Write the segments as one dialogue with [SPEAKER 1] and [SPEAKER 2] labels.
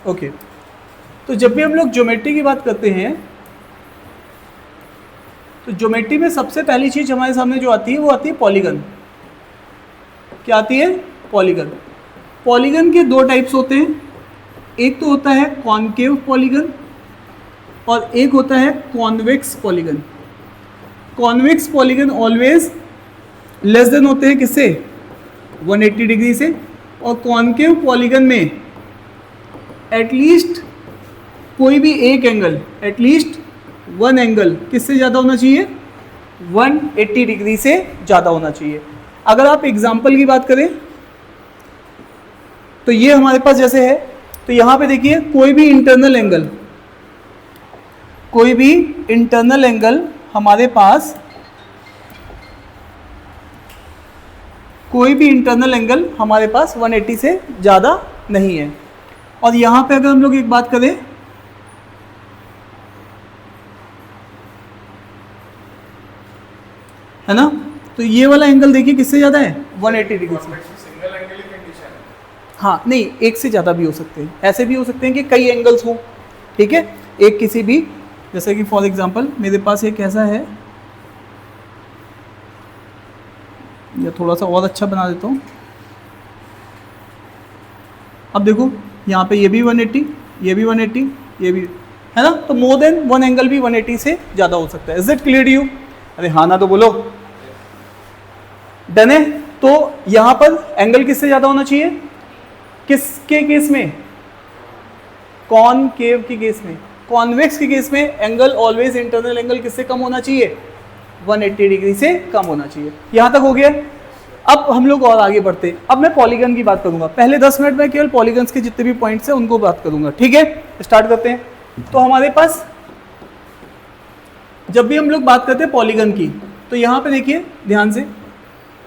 [SPEAKER 1] Okay, तो जब भी हम लोग ज्योमेट्री की बात करते हैं तो ज्योमेट्री में सबसे पहली चीज़ हमारे सामने जो आती है वो आती है पॉलीगन। क्या आती है? पॉलीगन। पॉलीगन के दो टाइप्स होते हैं, एक तो होता है कॉनकेव पॉलीगन और एक होता है convex polygon. Convex polygon always less than होते हैं किससे? 180 डिग्री से। और कॉनकेव पॉलीगन में एटलीस्ट कोई भी एक एंगल, एटलीस्ट वन एंगल किससे ज़्यादा होना चाहिए? 180 डिग्री से ज़्यादा होना चाहिए। अगर आप एग्जाम्पल की बात करें तो ये हमारे पास जैसे है, तो यहाँ पे देखिए कोई भी इंटरनल एंगल, कोई भी इंटरनल एंगल हमारे पास, कोई भी इंटरनल एंगल हमारे पास 180 से ज़्यादा नहीं है। और यहाँ पे अगर हम लोग एक बात करें, है ना, तो ये वाला एंगल देखिए किससे ज़्यादा है? 180 डिग्री से।
[SPEAKER 2] सिंगल एंगल की कंडीशन है।
[SPEAKER 1] हाँ नहीं, एक से ज़्यादा भी हो सकते हैं, ऐसे भी हो सकते हैं कि कई एंगल्स हों, ठीक है। एक किसी भी, जैसे कि फॉर एग्जांपल मेरे पास एक ऐसा है, या थोड़ा सा और अच्छा बना देता हूँ। अब देखो यहाँ पे ये भी 180, ये भी 180, ये भी, है ना, तो मोर देन वन एंगल भी 180 से ज़्यादा हो सकता है। Is it clear to you? अरे हाँ ना तो बोलो। डन है। तो यहाँ पर एंगल किससे ज़्यादा होना चाहिए? किसके केस में? कॉनकेव के केस में। कॉन्वेक्स के केस में एंगल ऑलवेज इंटरनल एंगल किससे कम होना चाहिए? 180 डिग्री से कम होना चाहिए। यहाँ तक हो गया। अब हम लोग और आगे बढ़ते हैं। अब मैं पॉलीगन की बात करूंगा। पहले 10 मिनट में केवल पॉलीगन्स के जितने भी पॉइंट्स हैं उनको बात करूंगा, ठीक है। स्टार्ट करते हैं। तो हमारे पास जब भी हम लोग बात करते हैं पॉलीगन की, तो यहाँ पे देखिए ध्यान से,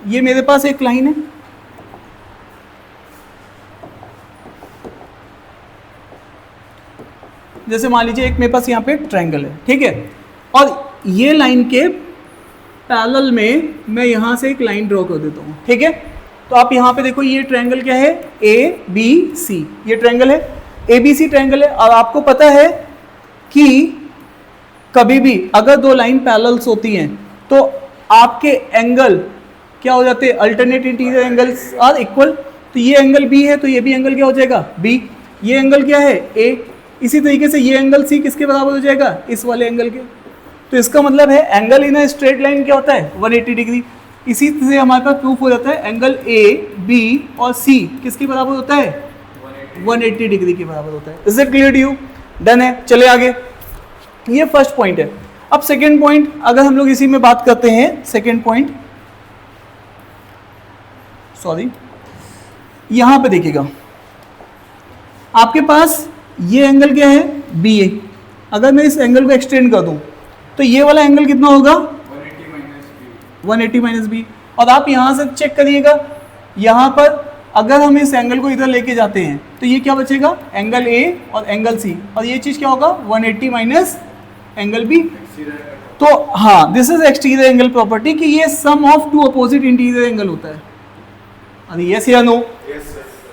[SPEAKER 1] ये मेरे पास एक लाइन है, जैसे मान लीजिए एक मेरे पास यहाँ पे ट्रायंगल है, ठीक है, और ये लाइन के पैरेलल में मैं यहाँ से एक लाइन ड्रॉ कर देता हूँ, ठीक है। तो आप यहाँ पे देखो ये ट्रायंगल क्या है? ए बी सी, ये ट्रायंगल है, ए बी सी ट्रायंगल है। और आपको पता है कि कभी भी अगर दो लाइन पैरेलल्स होती हैं तो आपके एंगल क्या हो जाते हैं? Alternate interior angles are equal. तो ये एंगल बी है तो ये भी एंगल क्या हो जाएगा? बी। ये एंगल क्या है? ए। इसी तरीके से ये एंगल सी किसके बराबर हो जाएगा? इस वाले एंगल के। तो इसका मतलब है angle in a straight line क्या होता है? 180 डिग्री। इसी से हमारे पास प्रूफ हो जाता है एंगल ए बी और सी किसके बराबर होता है? 180 डिग्री के बराबर होता है। Is it clear to you? Done है। चले आगे। ये फर्स्ट पॉइंट है। अब सेकेंड पॉइंट अगर हम लोग इसी में बात करते हैं, सेकेंड पॉइंट, सॉरी, यहां पे देखिएगा आपके पास ये एंगल क्या है? बी ए। अगर मैं इस एंगल को एक्सटेंड कर दूं तो ये वाला एंगल कितना होगा? 180 माइनस बी। और आप यहां से चेक करिएगा, यहां पर अगर हम इस एंगल को इधर लेके जाते हैं तो ये क्या बचेगा? एंगल ए और एंगल सी। और ये चीज क्या होगा? 180 माइनस एंगल बी। तो हाँ, this is exterior angle property कि ये sum of two opposite interior angle होता है। अरे यस या नो?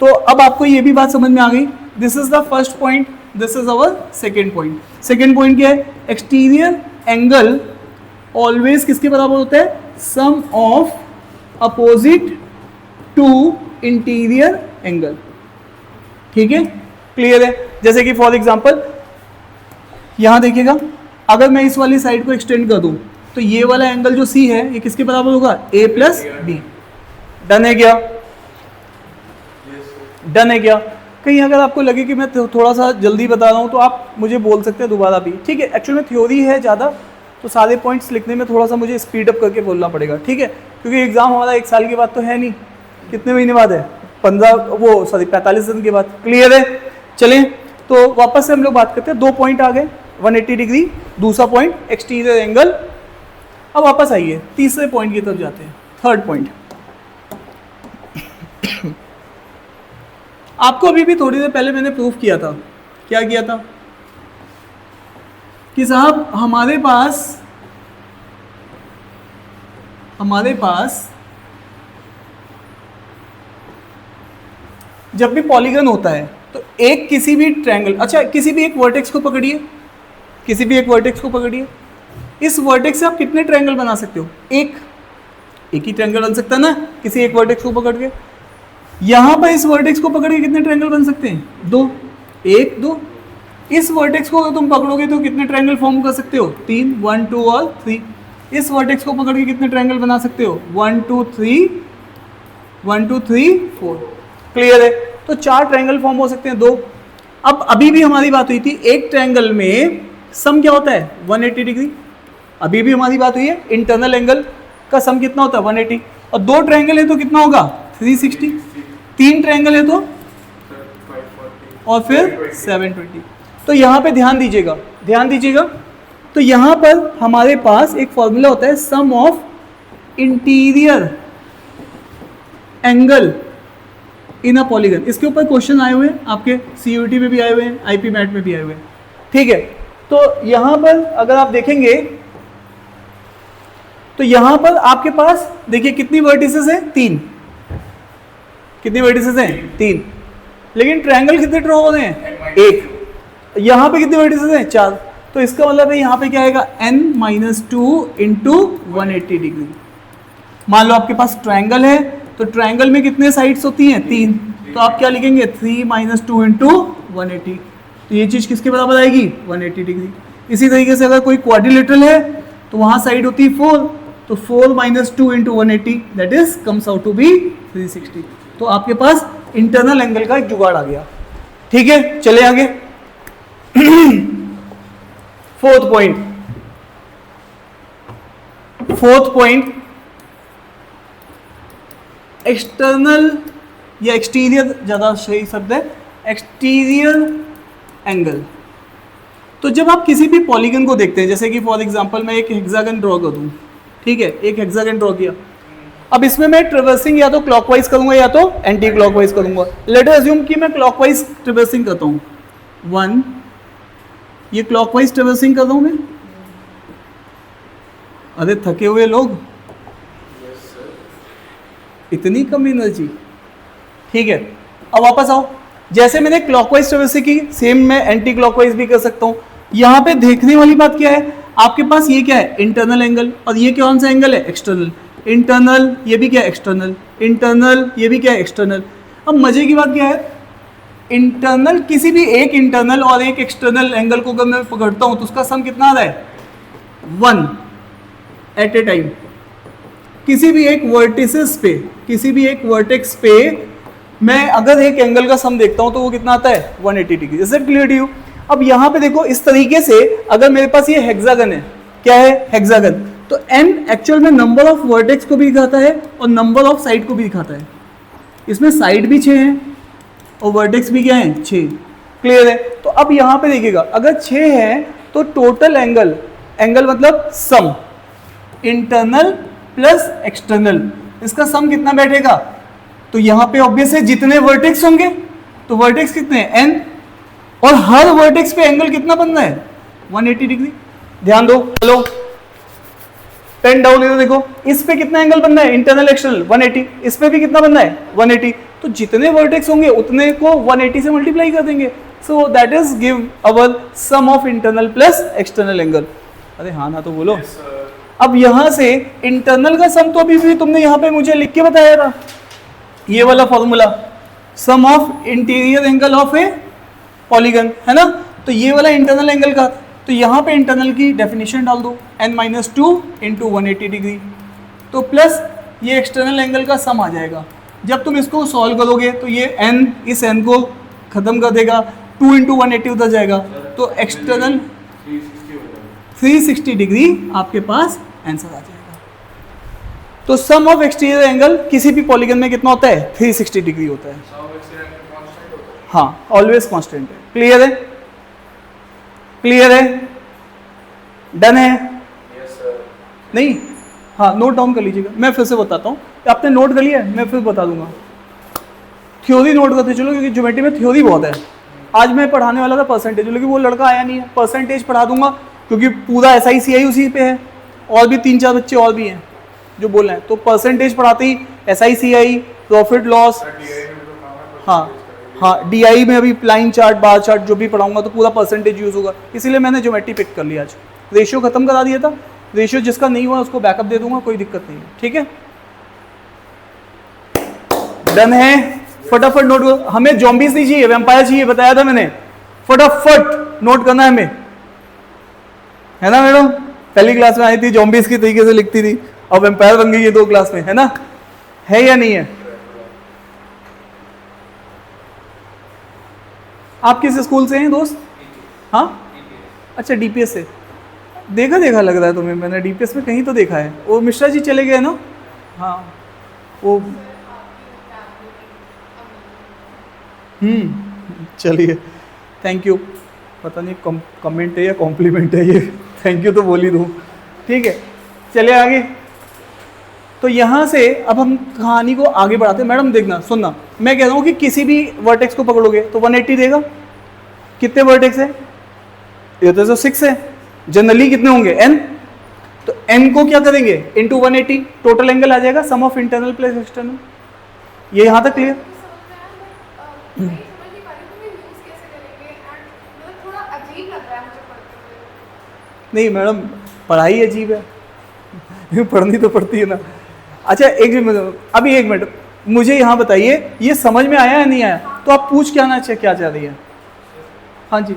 [SPEAKER 1] तो अब आपको ये भी बात समझ में आ गई। This is the first point, this is our second point. Second point क्या है? एक्सटीरियर एंगल ऑलवेज किसके बराबर होता है? Sum of opposite to interior angle, ठीक है, क्लियर है। जैसे कि फॉर एग्जांपल यहां देखिएगा, अगर मैं इस वाली साइड को एक्सटेंड कर दूं तो ये वाला एंगल जो सी है ये किसके बराबर होगा? ए प्लस बी। डन है क्या? डन है क्या? कहीं अगर आपको लगे कि मैं थोड़ा सा जल्दी बता रहा हूं तो आप मुझे बोल सकते हैं दोबारा भी, ठीक है। एक्चुअली में थ्योरी है ज़्यादा, तो सारे पॉइंट्स लिखने में थोड़ा सा मुझे स्पीड अप करके बोलना पड़ेगा, ठीक है, क्योंकि एग्जाम हमारा 1 साल के बाद तो है नहीं, कितने महीने बाद है? 45 दिन के बाद। क्लियर है? चलें तो वापस से हम लोग बात करते हैं। 2 पॉइंट आ गए, 180 डिग्री, दूसरा पॉइंट एक्सटीरियर एंगल। अब वापस आइए तीसरे पॉइंट की तरफ जाते हैं, थर्ड पॉइंट। आपको अभी भी थोड़ी देर पहले मैंने प्रूफ किया था, क्या किया था कि साहब हमारे पास जब भी पॉलीगन होता है तो एक किसी भी ट्रायंगल, अच्छा किसी भी एक वर्टेक्स को पकड़िए, किसी भी एक वर्टेक्स को पकड़िए, इस वर्टेक्स से आप कितने ट्रायंगल बना सकते हो? एक ही ट्रायंगल बन सकता है ना किसी एक वर्टेक्स को पकड़ के। यहाँ पर इस वर्टेक्स को पकड़ के कितने ट्रायंगल बन सकते हैं? 2, 1 2। इस वर्टेक्स को अगर तुम पकड़ोगे तो कितने ट्रायंगल फॉर्म कर सकते हो? 3, 1 2 और 3। इस वर्टेक्स को पकड़ के कितने ट्रायंगल बना सकते हो? 1 2 3, 1 2 3 4। क्लियर है? तो 4 ट्रायंगल फॉर्म हो सकते हैं, 2। अब अभी भी हमारी बात हुई थी एक ट्रायंगल में सम क्या होता है? 180 डिग्री। अभी भी हमारी बात हुई है इंटरनल एंगल का सम कितना होता है? 180। और 2 ट्रायंगल है तो कितना होगा? 360। 3 ट्रायंगल है तो और फिर 720। तो यहाँ पे ध्यान दीजिएगा, ध्यान दीजिएगा। तो यहाँ पर हमारे पास एक फॉर्मूला होता है sum of interior angle in a polygon. इसके ऊपर क्वेश्चन आए हुए हैं आपके CUET में भी आए हुए हैं, IP मैट में भी आए हुए हैं, ठीक है। तो यहाँ पर अगर आप देखेंगे तो यहाँ पर आपके पास देखिए कितनी वर्टिसेस हैं? 3। कितनी वर्टिसेस हैं? 3। लेकिन ट्रायंगल कितने ड्रॉ हो रहे हैं? 1। यहाँ पे कितनी वर्टिसेस हैं? 4। तो इसका मतलब है यहाँ पे क्या आएगा? n-2 into 180 degree. मान लो आपके पास ट्रायंगल है, तो ट्रायंगल में कितने साइड्स होती हैं? 3। तो आप क्या लिखेंगे? 3 - 2 इंटू 180। तो ये चीज़ किसके बराबर आएगी? 180 डिग्री। इसी तरीके से अगर कोई क्वाड्रिलेटरल है तो वहाँ साइड होती है 4, तो 4 - 2 into 180 that is comes out to be 360। तो आपके पास इंटरनल एंगल का एक जुगाड़ आ गया, ठीक है। चले आगे। फोर्थ पॉइंट एक्सटर्नल या एक्सटीरियर, ज़्यादा सही शब्द है, एक्सटीरियर एंगल। तो जब आप किसी भी पॉलीगन को देखते हैं, जैसे कि फॉर एग्जांपल मैं एक हेक्सागन ड्रॉ कर दूं, ठीक है, एक हेक्सागन ड्रॉ किया। अब इसमें मैं ट्रिवर्सिंग या तो क्लॉकवाइज करूंगा या तो एंटी क्लॉकवाइज करूंगा। लेट अस अज्यूम कि मैं क्लॉकवाइज ट्रिवर्सिंग करता हूं। 1, ये क्लॉकवाइज ट्रिवर्सिंग कर रहा हूं मैं। अरे थके हुए लोग, इतनी कम एनर्जी, ठीक है। अब वापस आओ, जैसे मैंने क्लॉकवाइज ट्रिवर्सिंग की, सेम मैं एंटी क्लॉकवाइज भी कर सकता हूं। यहाँ पे देखने वाली बात क्या है? आपके पास ये क्या है? Internal angle. और ये कौन सा एंगल है? एक्सटर्नल। इंटरनल, ये भी क्या है? एक्सटर्नल। इंटरनल, ये भी क्या है? एक्सटर्नल। अब मजे की बात क्या है? इंटरनल, किसी भी एक इंटरनल और एक एक्सटर्नल एंगल को अगर मैं पकड़ता हूं तो उसका सम कितना आ रहा है? 1 एट ए टाइम। किसी भी एक वर्टिसेस पे, किसी भी एक वर्टेक्स पे मैं अगर एक एंगल का सम देखता हूं तो वो कितना आता है? 180 degree. Is it clear to you? अब यहाँ पे देखो, इस तरीके से अगर मेरे पास ये हेक्सागन है, क्या है? हेक्सागन। तो n एक्चुअल में नंबर ऑफ वर्टेक्स को भी दिखाता है और नंबर ऑफ साइड को भी दिखाता है। इसमें साइड भी 6 हैं और वर्टेक्स भी क्या है? 6। क्लियर है? तो अब यहाँ पे देखिएगा, अगर 6 है तो टोटल एंगल, एंगल मतलब सम, इंटरनल प्लस एक्सटर्नल, इसका सम कितना बैठेगा? तो यहाँ पे ऑब्वियस है जितने वर्टेक्स होंगे, तो वर्टेक्स कितने हैं? n, और हर वर्टेक्स पे एंगल कितना बन रहा है? 180 डिग्री। ध्यान दो, हेलो, पेन डाउन इधर देखो, इस पे कितना एंगल बन रहा है? Internal external 180। इस पे भी कितना बन रहा है? 180। तो जितने वर्टेक्स होंगे उतने को 180 से मल्टीप्लाई कर देंगे। So that is give our sum of internal plus external angle. अरे हाँ ना तो बोलो। अब यहां से इंटरनल का सम तो अभी भी तुमने यहाँ पे मुझे लिख के बताया था, ये वाला formula, sum of interior angle of a polygon, है ना। तो ये वाला इंटरनल एंगल का, तो यहाँ पे इंटरनल की डेफिनेशन डाल दो, n-2 इंटू 180 डिग्री, तो प्लस ये एक्सटर्नल एंगल का सम आ जाएगा। जब तुम इसको सॉल्व करोगे तो ये n इस n को खत्म कर देगा, 2 इंटू 180 उधर जाएगा, तो एक्सटर्नल 360 डिग्री आपके पास आंसर आ जाएगा। तो सम ऑफ एक्सटीरियर एंगल किसी भी पॉलीगन में कितना होता है? 360 डिग्री होता है। हाँ, ऑलवेज कांस्टेंट है। क्लियर है? क्लियर है? डन है? नहीं? हाँ, नोट डाउन कर लीजिएगा, मैं फिर से बताता हूँ। आपने नोट कर लिया है? मैं फिर बता दूंगा। थ्योरी नोट करते चलो, क्योंकि ज्योमेट्री में थ्योरी बहुत है। आज मैं पढ़ाने वाला था परसेंटेज, लेकिन वो लड़का आया नहीं है। परसेंटेज पढ़ा दूंगा क्योंकि पूरा SICI उसी पे है, और भी 3-4 बच्चे और भी हैं जो बोल रहे हैं। तो परसेंटेज पढ़ाते ही SICI, प्रॉफिट लॉस, हाँ हाँ डीआई में अभी लाइन चार्ट बार चार्ट जो भी पढ़ाऊंगा तो पूरा परसेंटेज यूज होगा, इसीलिए मैंने ज्योमेट्री पिक कर लिया आज। रेशियो खत्म करा दिया था, रेशियो जिसका नहीं हुआ उसको बैकअप दे दूंगा, कोई दिक्कत नहीं है, ठीक है। डन है, फटाफट नोट करो। हमें जॉम्बीज नहीं चाहिए, वैम्पायर चाहिए, बताया था मैंने। फटाफट नोट करना है हमें, है ना मैडम? पहली क्लास में आई थी जॉम्बीज की तरीके से लिखती थी, अब वैम्पायर बन गई है 2 क्लास में, है ना? है या नहीं है? आप किस स्कूल से हैं दोस्त? हाँ अच्छा डीपीएस से, देखा देखा लग रहा है तुम्हें, मैंने डीपीएस में कहीं तो देखा है। वो मिश्रा जी चले गए ना? हाँ वो चलिए थैंक यू। पता नहीं कमेंट है या कॉम्प्लीमेंट है ये, थैंक यू तो बोल ही दूँ, ठीक है। चलिए आगे। तो यहाँ से अब हम कहानी को आगे बढ़ाते हैं। मैडम देखना सुनना, मैं कह रहा हूँ कि किसी भी वर्टेक्स को पकड़ोगे तो 180 देगा। कितने वर्टेक्स है? ये तो 6 है। जनरली कितने होंगे? n। तो n को क्या करेंगे? इनटू 180, टोटल एंगल आ जाएगा, सम ऑफ इंटरनल प्लस एक्सटर्नल। ये यहाँ तक क्लियर? नहीं मैडम पढ़ाई अजीब है पढ़नी तो पड़ती है ना। अच्छा अभी एक मिनट मुझे यहाँ बताइए, ये समझ में आया या नहीं आया? तो आप पूछ क्या ना क्या चाह रही है? हाँ जी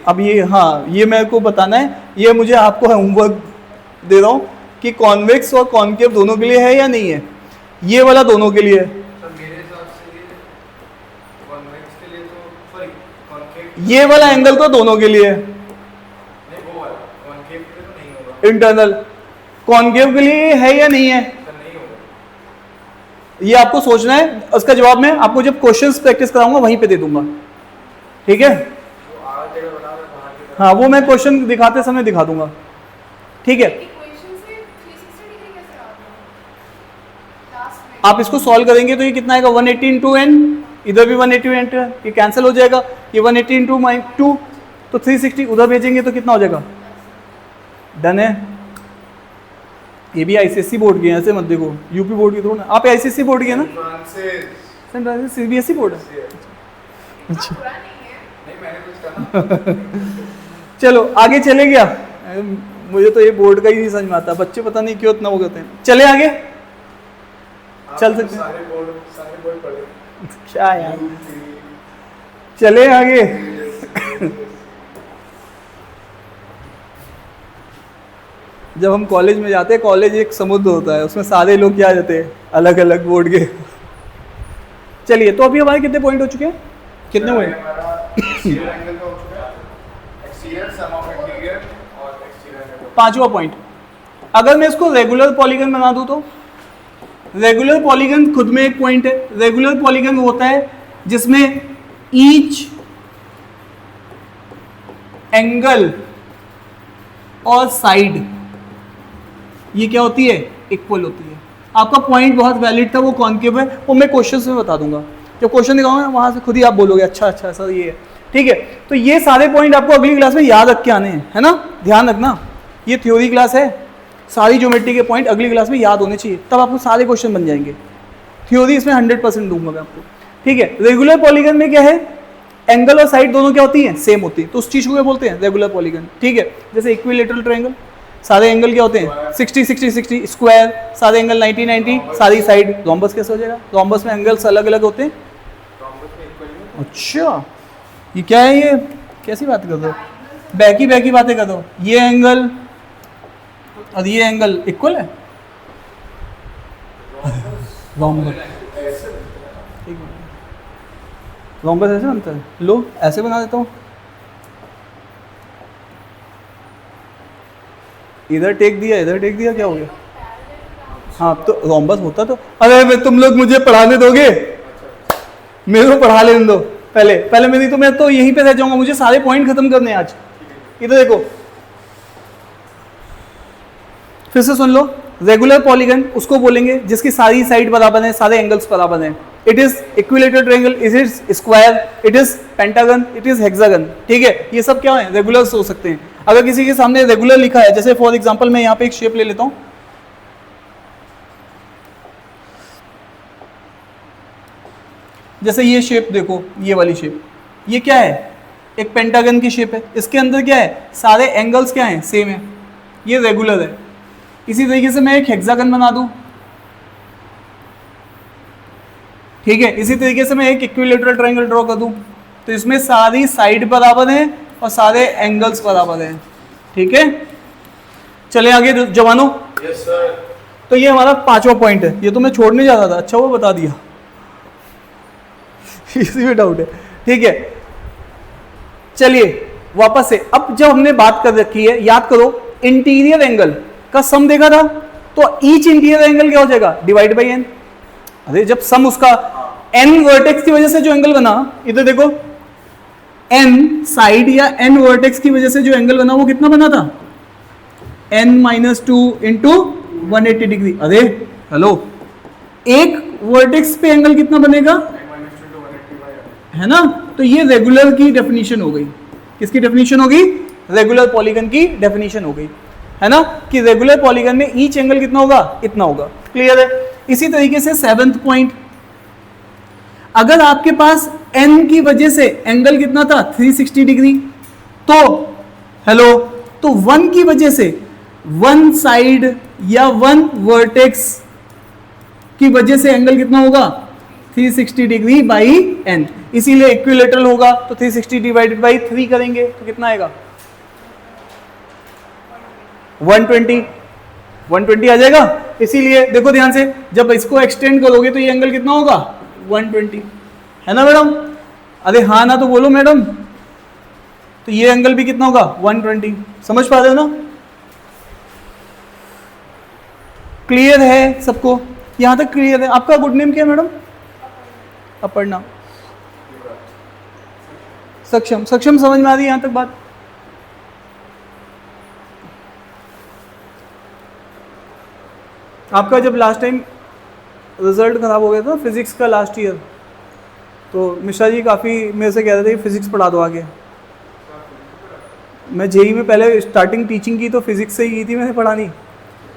[SPEAKER 1] अब ये, हाँ ये मेरे को बताना है, ये मुझे आपको होमवर्क दे रहा हूँ कि कॉन्वेक्स और कॉन्केव दोनों के लिए है या नहीं है। ये वाला दोनों के लिए है।
[SPEAKER 2] मेरे हिसाब से कॉन्वेक्स के लिए तो सॉरी कॉन्केव,
[SPEAKER 1] ये वाला एंगल तो दोनों के लिए है।
[SPEAKER 2] नहीं वो वाला कॉन्केव के लिए तो नहीं होगा।
[SPEAKER 1] इंटरनल कॉन्केव के लिए है या नहीं है?
[SPEAKER 2] नहीं होगा।
[SPEAKER 1] ये आपको सोचना है, उसका जवाब मैं आपको जब क्वेश्चंस प्रैक्टिस कराऊंगा वहीं पे दे दूंगा, ठीक है? हाँ वो मैं क्वेश्चन दिखाते समय दिखा दूंगा, ठीक है? आप इसको सॉल्व करेंगे तो ये कितना आएगा? 180 इंटू एन, इधर भी 180 इंटू, ये कैंसिल हो जाएगा। ये 180 इंटू 2 तो 360, उधर भेजेंगे तो कितना हो जाएगा? डन है। ये भी आईसीएससी बोर्ड के हैं, ऐसे मत देखो यूपी बोर्ड की थोड़ा ना। आप आईसीएससी बोर्ड के हैं ना? सीबीएसई बोर्ड है। अच्छा
[SPEAKER 2] नहीं मैंने कुछ कहा
[SPEAKER 1] चलो आगे चले गया। मुझे तो ये बोर्ड का ही नहीं समझ में आता, बच्चे पता नहीं क्यों इतना वो करते हैं। चले आगे चल सकते हैं।
[SPEAKER 2] सारे बोर्ड पढ़े
[SPEAKER 1] क्या यार, चले आगे जब हम कॉलेज में जाते हैं, कॉलेज एक समुद्र होता है, उसमें सारे लोग क्या जाते हैं अलग अलग बोर्ड के। चलिए तो अभी हमारे कितने पॉइंट हो चुके हैं? कितने हुए?
[SPEAKER 2] एक्सटीरियर एंगल का हो चुका है, एक्सटीरियर सम ऑफ इंटीरियर और एक्सटीरियर।
[SPEAKER 1] 5वां पॉइंट, अगर मैं इसको रेगुलर पॉलीगन बना दूं तो रेगुलर पॉलीगन खुद में एक पॉइंट है। रेगुलर पॉलीगन होता है जिसमें ईच एंगल और साइड ये क्या होती है? इक्वल होती है। आपका पॉइंट बहुत वैलिड था, वो कॉन्केव है, वो मैं क्वेश्चन में बता दूंगा। जब क्वेश्चन दिखाऊंगा वहां से खुद ही आप बोलोगे अच्छा अच्छा सर ये है, ठीक है? तो ये सारे पॉइंट आपको अगली क्लास में याद रख के आने हैं, है ना? ध्यान रखना, ये थ्योरी क्लास है, सारी ज्योमेट्री के पॉइंट अगली क्लास में याद होने चाहिए, तब आपको सारे क्वेश्चन बन जाएंगे। थ्योरी इसमें 100% दूंगा मैं आपको, ठीक है? रेगुलर पॉलीगन में क्या है? एंगल और साइड दोनों क्या होती हैं? सेम होती है, तो उस चीज को क्या बोलते हैं? रेगुलर पॉलीगन, ठीक है? जैसे इक्विलेटरल ट्रायंगल, सारे एंगल क्या होते हैं? 60 60 60, स्क्वायर सारे एंगल 90 90, सारी साइड। रोम्बस कैसे हो जाएगा? रोम्बस में एंगल्स अलग अलग होते हैं। अच्छा ये क्या है? ये कैसी बात कर दो, बैकी बातें कर दो। ये एंगल और ये एंगल इक्वल है? रोम्बस रोम्बस ऐसे बनता है? लो ऐसे बना देता हूँ, इधर टेक दिया इधर टेक दिया, क्या हो गया? हाँ तो रोम्बस होता तो, अरे तुम लोग मुझे पढ़ाने दोगे? मेरे को पढ़ा लेने दो पहले मेरी, तो मैं तो यहीं पे रह जाऊंगा, मुझे सारे पॉइंट खत्म करने हैं आज। इधर देखो फिर से सुन लो, रेगुलर पॉलीगन उसको बोलेंगे जिसकी सारी साइड बराबर है, सारे एंगल्स बराबर हैं। It is equilateral triangle, it is square, it is pentagon, it is hexagon, ठीक है? ये सब क्या है? रेगुलर्स हो सकते हैं। अगर किसी के सामने रेगुलर लिखा है, जैसे फॉर एग्जांपल मैं यहाँ पे एक शेप ले लेता हूँ, जैसे ये शेप देखो, ये वाली शेप, ये क्या है, एक पेंटागन की शेप है, इसके अंदर क्या है, सारे एंगल्स क्या हैं, सेम है, ये रेगुलर है। इसी तरीके से मैं एक हेक्सागन बना दूं, ठीक है, इसी तरीके से मैं एक इक्विलेटरल ट्रायंगल ड्रॉ कर दूं, तो इसमें सारी साइड बराबर हैं और सारे एंगल्स बराबर हैं, ठीक है। चले आगे जवानों।
[SPEAKER 2] Yes sir.
[SPEAKER 1] तो ये हमारा 5वां पॉइंट है, ये तो मैं छोड़ने जा रहा था, अच्छा वो बता दिया इसी में डाउट है, ठीक है। चलिए वापस से, अब जब हमने बात कर रखी है, याद करो इंटीरियर एंगल का सम देखा था, तो ईच इंटीरियर एंगल क्या हो जाएगा, डिवाइड बाई एन। अरे जब सम उसका एन वर्टेक्स की वजह से जो एंगल बना, इधर देखो एन साइड या एन वर्टेक्स की वजह से जो एंगल बना वो कितना बना था, n-2 इंटू 180 डिग्री। अरे हेलो, एक वर्टेक्स पे एंगल कितना बनेगा, है ना। तो ये रेगुलर की डेफिनेशन हो गई, किसकी डेफिनेशन होगी, रेगुलर पॉलीगन की डेफिनेशन हो गई, है ना, कि रेगुलर पॉलीगन में ईच एंगल कितना होगा, इतना होगा। क्लियर है। इसी तरीके से 7वां पॉइंट, अगर आपके पास n की वजह से एंगल कितना था 360 डिग्री, तो हेलो, तो 1 की वजह से वन साइड या वन वर्टेक्स की वजह से एंगल कितना होगा 360 डिग्री बाई n, इसीलिए इक्विलेटरल होगा, तो 360 डिवाइडेड बाई 3 करेंगे तो कितना आएगा 120 आ जाएगा। इसीलिए देखो ध्यान से, जब इसको एक्सटेंड करोगे तो ये एंगल कितना होगा 120, है ना मैडम। अरे हाँ ना तो बोलो मैडम, तो ये एंगल भी कितना होगा 120, समझ पा रहे हो ना। क्लियर है सबको, यहां तक क्लियर है। आपका गुड नेम क्या है मैडम, अपर्णा। सक्षम, सक्षम समझ में आ रही है यहां तक बात। आपका जब लास्ट टाइम रिजल्ट खराब हो गया था फिजिक्स का लास्ट ईयर, तो मिश्रा जी काफ़ी मेरे से कह रहे थे कि फिजिक्स पढ़ा दो आगे। मैं जेई में पहले स्टार्टिंग टीचिंग की तो फिजिक्स से ही की थी मैंने पढ़ानी।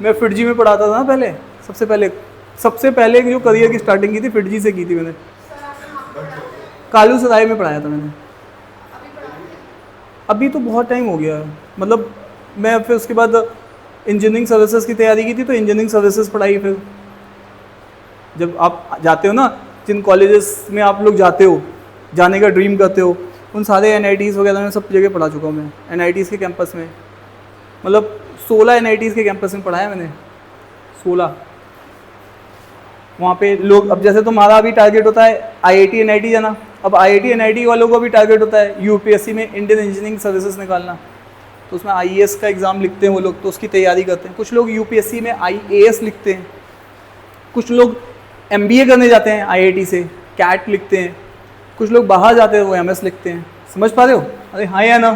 [SPEAKER 1] मैं फिटजी में पढ़ाता था ना पहले, सबसे पहले जो करियर की स्टार्टिंग की थी फिटजी से की थी मैंने। कालू सराय में पढ़ाया था मैंने। अभी तो बहुत टाइम हो गया, मतलब मैं फिर उसके बाद इंजीनियरिंग सर्विसेज की तैयारी की थी, तो इंजीनियरिंग सर्विसेज पढ़ाई। फिर जब आप जाते हो ना, जिन कॉलेजेस में आप लोग जाते हो, जाने का ड्रीम करते हो, उन सारे NITs वगैरह में सब जगह पढ़ा चुका हूँ मैं। NITs के कैंपस में, मतलब 16 NITs के कैंपस में पढ़ाया मैंने, 16। वहाँ पे लोग, अब जैसे तुम्हारा अभी टारगेट होता है IIT NIT जाना, अब IIT NIT वालों को भी टारगेट होता है UPSC में इंडियन इंजीनियरिंग सर्विसेज निकालना, तो उसमें IAS का एग्ज़ाम लिखते हैं वो लोग, तो उसकी तैयारी करते हैं। कुछ लोग UPSC में IAS लिखते हैं, कुछ लोग MBA करने जाते हैं IIT से, CAT लिखते हैं, कुछ लोग बाहर जाते हैं वो MS लिखते हैं। समझ पा रहे हो, अरे हाँ या ना।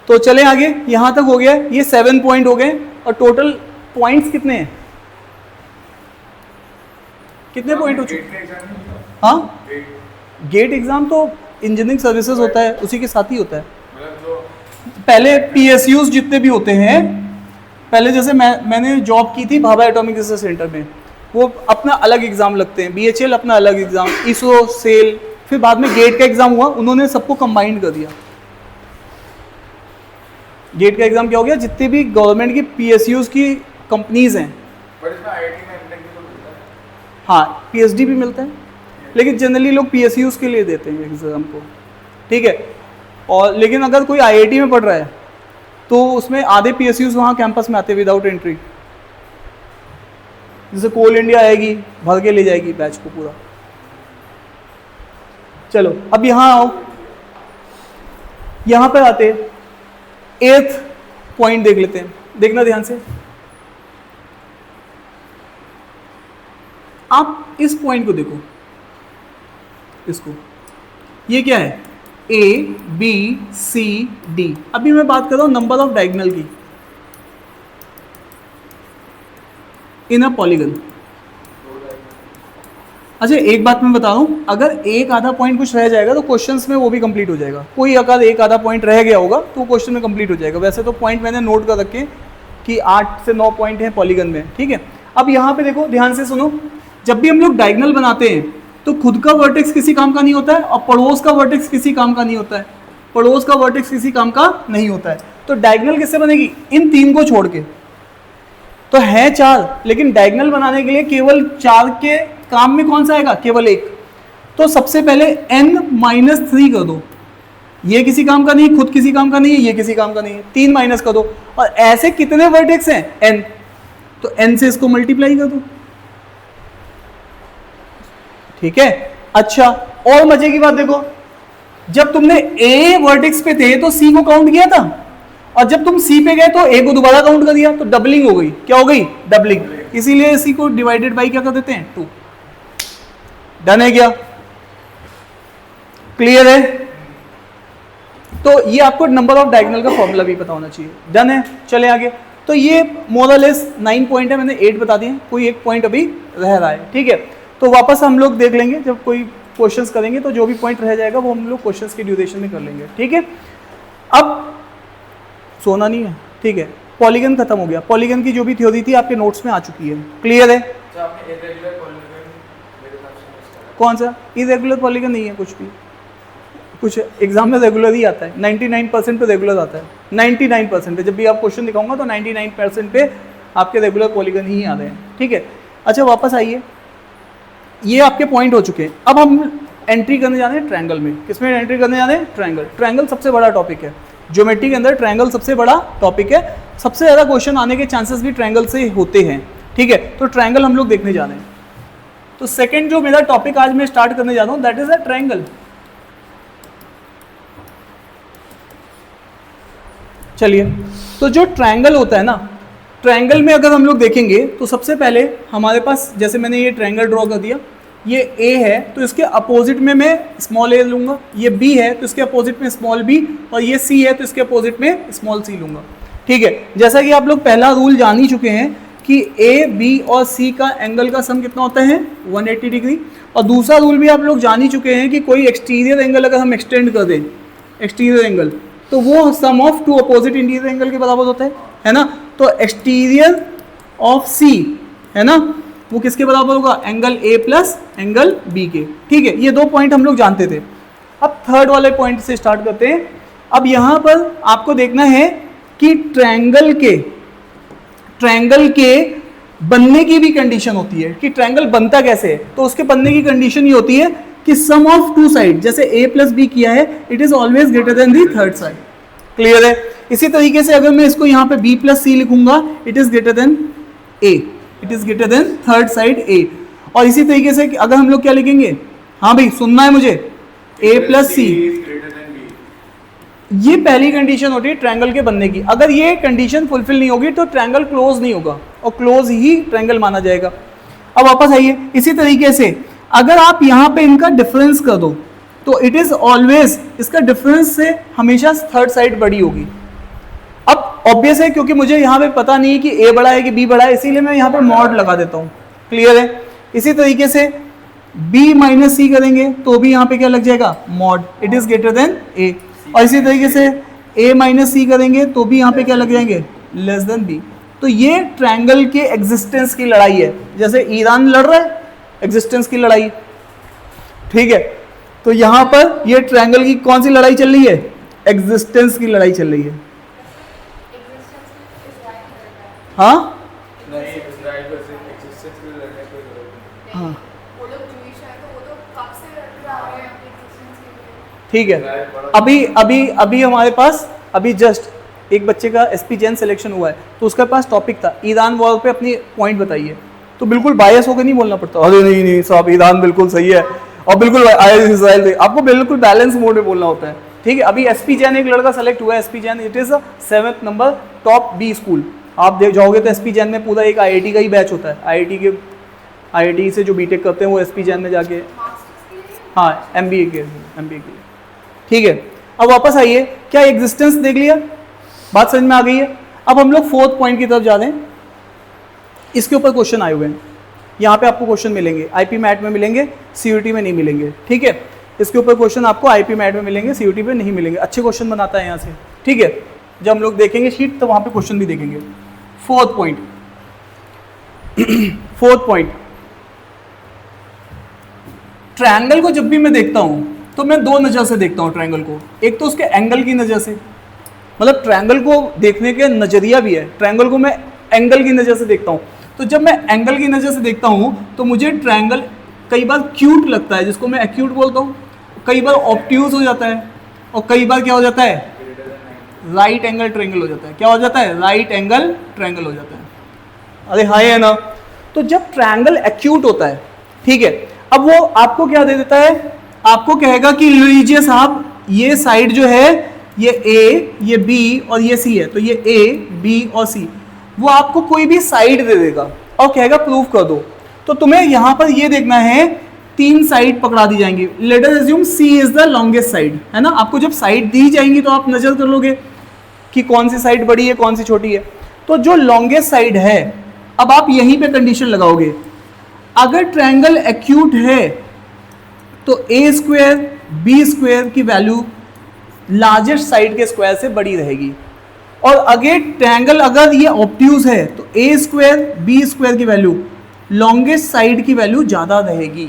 [SPEAKER 1] तो चलें आगे, यहाँ तक हो गया, ये 7 पॉइंट हो गए। और टोटल पॉइंट्स कितने हैं, कितने पॉइंट हो चुके? हाँ, गेट एग्ज़ाम तो इंजीनियरिंग सर्विसेज होता है, उसी के साथ ही होता है। पहले PSUs जितने भी होते हैं, पहले जैसे मैंने जॉब की थी भाभा एटॉमिक रिसर्च सेंटर में, वो अपना अलग एग्ज़ाम लगते हैं, BHL अपना अलग एग्ज़ाम, ISRO, सेल, फिर बाद में गेट का एग्ज़ाम हुआ, उन्होंने सबको कंबाइंड कर दिया। गेट का एग्ज़ाम क्या हो गया, जितनी भी गवर्नमेंट की PSUs की कंपनीज हैं, हाँ PhD भी मिलता है, लेकिन जनरली लोग PSUs के लिए देते हैं एग्ज़ाम को, ठीक है। और लेकिन अगर कोई IIT में पढ़ रहा है तो उसमें आधे PSUs वहाँ कैंपस में आते हैं विदाउट एंट्री। जैसे कोल इंडिया आएगी, भर के ले जाएगी बैच को पूरा। चलो अब यहाँ आओ, यहाँ पर आते हैं 8th पॉइंट देख लेते हैं, देखना ध्यान से। आप इस पॉइंट को देखो, इसको, ये क्या है A B C D। अभी मैं बात कर रहा हूं नंबर ऑफ डायगोनल की इन अ पॉलीगन। अच्छा एक बात मैं बता रहा हूं, अगर एक आधा पॉइंट कुछ रह जाएगा तो क्वेश्चंस में वो भी कंप्लीट हो जाएगा। कोई अगर एक आधा पॉइंट रह गया होगा तो क्वेश्चन में कंप्लीट हो जाएगा। वैसे तो पॉइंट मैंने नोट कर रखे कि 8 से 9 पॉइंट है पॉलीगन में, ठीक है। अब यहाँ पे देखो ध्यान से सुनो, जब भी हम लोग डायगोनल बनाते हैं तो खुद का वर्टेक्स किसी काम का नहीं होता है और पड़ोस का वर्टेक्स किसी काम का नहीं होता है, पड़ोस का वर्टेक्स किसी काम का नहीं होता है। तो डायगोनल किससे बनेगी? इन तीन को छोड़ के। तो है 4, लेकिन डायगोनल बनाने के लिए केवल 4 के काम में कौन सा आएगा? केवल एक। तो सबसे पहले n-3 कर दो, ये किसी काम का नहीं, खुद किसी काम का नहीं है, ये किसी काम का नहीं है, 3 माइनस कर दो। और ऐसे कितने वर्टेक्स हैं? n, तो n से इसको मल्टीप्लाई कर दो, ठीक है। अच्छा, और मजे की बात देखो, जब तुमने a वर्टेक्स पे थे तो c को काउंट किया था, और जब तुम c पे गए तो a को दोबारा काउंट कर दिया, तो डबलिंग हो गई। क्या हो गई? डबलिंग। इसीलिए c को डिवाइडेड बाई क्या कर देते हैं? 2। डन है क्या? क्लियर है? तो ये आपको नंबर ऑफ डायगोनल का फॉर्मूला भी पता होना चाहिए। डन है? चले आगे। तो ये मोरलेस 9 पॉइंट है, मैंने 8 बता दिए, कोई एक पॉइंट अभी रह रहा है, ठीक है। तो वापस हम लोग देख लेंगे, जब कोई क्वेश्चंस करेंगे तो जो भी पॉइंट रह जाएगा वो हम लोग क्वेश्चंस के ड्यूरेशन में कर लेंगे, ठीक है। अब सोना नहीं है, ठीक है। पॉलीगन खत्म हो गया, पॉलीगन की जो भी थ्योरी थी आपके नोट्स में आ चुकी है, क्लियर है। कौन सा? इरेगुलर पॉलीगन नहीं है कुछ भी, कुछ एग्जाम में रेगुलर ही आता है, 99% पे रेगुलर आता है, 99% पे। जब भी आप क्वेश्चन दिखाऊंगा तो 99% पे आपके रेगुलर पॉलीगन ही आ रहे हैं, ठीक है। अच्छा, वापस आइए, ये आपके पॉइंट हो चुके हैं। अब हम एंट्री करने जा रहे हैं ट्रायंगल में। किसमें एंट्री करने जा रहे हैं? ट्रायंगल। ट्रायंगल सबसे बड़ा टॉपिक है ज्योमेट्री के अंदर, ट्रायंगल सबसे बड़ा टॉपिक है, सबसे ज़्यादा क्वेश्चन आने के चांसेस भी ट्रायंगल से होते हैं, ठीक है। तो ट्रायंगल हम लोग देखने जा रहे हैं। तो सेकंड जो मेरा टॉपिक आज मैं स्टार्ट करने जा रहा हूँ दैट इज अ ट्रायंगल। चलिए, तो जो ट्रायंगल होता है ना, ट्रायंगल में अगर हम लोग देखेंगे तो सबसे पहले हमारे पास, जैसे मैंने ये ट्रायंगल ड्रॉ कर दिया, ये A है तो इसके अपोजिट में मैं स्मॉल a लूंगा, ये B है तो इसके अपोजिट में स्मॉल b, और ये C है तो इसके अपोजिट में स्मॉल c लूंगा, ठीक है। जैसा कि आप लोग पहला रूल जान ही चुके हैं कि A, B और C का एंगल का सम कितना होता है? 180 डिग्री। और दूसरा रूल भी आप लोग जान ही चुके हैं कि कोई एक्सटीरियर एंगल अगर हम एक्सटेंड कर दें, एक्सटीरियर एंगल, तो वो सम ऑफ 2 अपोजिट इंटीरियर एंगल के बराबर होता है ना। तो एक्सटीरियर ऑफ C है ना, वो किसके बराबर होगा? Angle A plus angle B के, ठीक है। ये 2 पॉइंट हम लोग जानते थे। अब थर्ड वाले पॉइंट से स्टार्ट करते हैं। अब यहाँ पर आपको देखना है कि ट्रायंगल के बनने की भी कंडीशन होती है कि ट्रायंगल बनता कैसे है। तो उसके बनने की कंडीशन ये होती है कि सम ऑफ 2 साइड, जैसे A प्लस B किया है, it is always greater than the third side, clear है। इसी तरीके से अगर मैं इसको यहाँ पे B प्लस C लिखूंगा, it is greater than A, it is greater than third side A। और इसी तरीके से अगर हम लोग क्या लिखेंगे, हाँ भाई सुनना है मुझे, A प्लस C, ये पहली कंडीशन होती है ट्रायंगल के बनने की। अगर ये कंडीशन फुलफिल नहीं होगी तो ट्रायंगल क्लोज नहीं होगा, और क्लोज ही ट्रायंगल माना जाएगा। अब वापस आइए, इसी तरीके से अगर आप यहाँ पे इनका डिफरेंस कर दो तो इट इज ऑलवेज, इसका डिफरेंस से हमेशा थर्ड साइड बड़ी होगी। अब ऑब्वियस है क्योंकि मुझे यहाँ पे पता नहीं है कि A बड़ा है कि B बड़ा है, इसीलिए मैं यहाँ पे मॉड लगा देता हूँ, क्लियर है। इसी तरीके से B माइनस C करेंगे तो भी यहाँ पे क्या लग जाएगा? Mod, it is greater than A। और इसी तरीके से A माइनस C करेंगे तो भी यहाँ पे क्या लग जाएंगे? Less than B। तो ये ट्रायंगल के एग्जिस्टेंस की लड़ाई है, जैसे ईरान लड़ रहा है एग्जिस्टेंस की लड़ाई, ठीक है। तो यहाँ पर ये ट्रायंगल की कौन सी लड़ाई चल रही है? एग्जिस्टेंस की लड़ाई चल रही है। हाँ हाँ, ठीक है। अभी हमारे पास अभी जस्ट एक बच्चे का SP जैन सिलेक्शन हुआ है, तो उसके पास टॉपिक था ईरान वॉर पे अपनी पॉइंट बताइए, तो बिल्कुल बायस होकर नहीं बोलना पड़ता, अरे नहीं साहब ईरान बिल्कुल सही है और बिल्कुल इसराइल, आपको बिल्कुल बैलेंस मोड में बोलना होता है, ठीक है। अभी SP जैन एक लड़का सेलेक्ट हुआ है, SP Jain it is 7th number top B school. आप देख जाओगे तो SP जैन में पूरा एक IIT का ही बैच होता है, IIT से जो बीटेक करते हैं वो SP जैन में जाके, हाँ MBA के, ठीक है। अब वापस आइए, क्या एग्जिस्टेंस देख लिया, बात समझ में आ गई है। अब हम लोग 4th पॉइंट की तरफ जा रहे हैं। इसके ऊपर क्वेश्चन आए हुए हैं, यहाँ पे आपको क्वेश्चन मिलेंगे, IP मैट में मिलेंगे, CUT में नहीं मिलेंगे, ठीक है। इसके ऊपर क्वेश्चन आपको IP मैट में मिलेंगे, CUT में नहीं मिलेंगे। अच्छे क्वेश्चन बनाता है यहाँ से, ठीक है। जब हम लोग देखेंगे शीट तो वहाँ पे क्वेश्चन भी देखेंगे। 4th point 4th point triangle को जब भी मैं देखता हूँ तो मैं दो नज़र से देखता हूँ ट्रायंगल को। एक तो उसके एंगल की नज़र से, मतलब ट्रायंगल को देखने के नज़रिया भी है, ट्रायंगल को मैं एंगल की नज़र से देखता हूँ। तो जब मैं एंगल की नज़र से देखता हूँ तो मुझे ट्रायंगल कई बार क्यूट लगता है, जिसको मैं एक्यूट बोलता हूँ, कई बार ऑब्ट्यूज हो जाता है, और कई बार क्या हो जाता है, राइट एंगल ट्रायंगल हो जाता है। क्या हो जाता है, राइट एंगल ट्रायंगल हो जाता है। अरे हाँ है ना। तो जब ट्रायंगल एक्यूट होता है, ठीक है, अब वो आपको क्या दे देता है, आपको कहेगा कि लीजिए साहब ये साइड जो है ये ए, ये बी और ये सी है, तो ये ए, बी और सी, वो आपको कोई भी साइड दे देगा और कहेगा प्रूफ कर दो। तो तुम्हें यहां पर ये देखना है, तीन साइड पकड़ा दी जाएंगी। Let us assume C is the longest side, है ना। आपको जब साइड दी जाएंगी तो आप नजर कर लोगे कि कौन सी साइड बड़ी है कौन सी छोटी है। तो जो लॉन्गेस्ट साइड है, अब आप यहीं पे कंडीशन लगाओगे, अगर ट्रायंगल एक्यूट है तो ए स्क्वायर बी स्क्वायर की वैल्यू लार्जेस्ट साइड के स्क्वायर से बड़ी रहेगी, और अगर ट्रायंगल अगर ये ऑब्ट्यूज है तो ए स्क्वायर बी स्क्वायर की वैल्यू लॉन्गेस्ट साइड की वैल्यू ज्यादा रहेगी।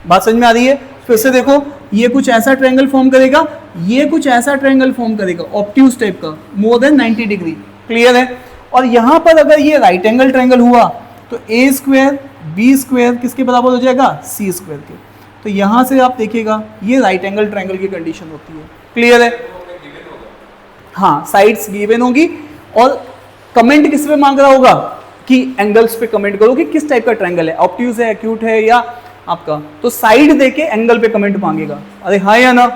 [SPEAKER 1] बात समझ में आ रही है। फिर से देखो, ये कुछ ऐसा ट्रायंगल फॉर्म करेगा, ये कुछ ऐसा ट्रायंगल फॉर्म करेगा ऑब्ट्यूज टाइप का, मोर देन 90 डिग्री, क्लियर है। और यहां पर अगर ये राइट एंगल ट्रायंगल हुआ तो ए स्क्वायर बी स्क्वायर किसके बराबर हो जाएगा, सी स्क्वायर के। तो यहां से आप देखिएगा ये राइट एंगल ट्रायंगल की कंडीशन होती है, क्लियर है। हाँ, साइड्स गिवन होगी, और कमेंट किस पे मांग रहा होगा कि एंगल्स पे कमेंट करो कि किस टाइप का ट्रायंगल है, ऑब्ट्यूज है, एक्यूट है या आपका, तो साइड देके एंगल पे कमेंट मांगेगा। अरे हाँ या ना।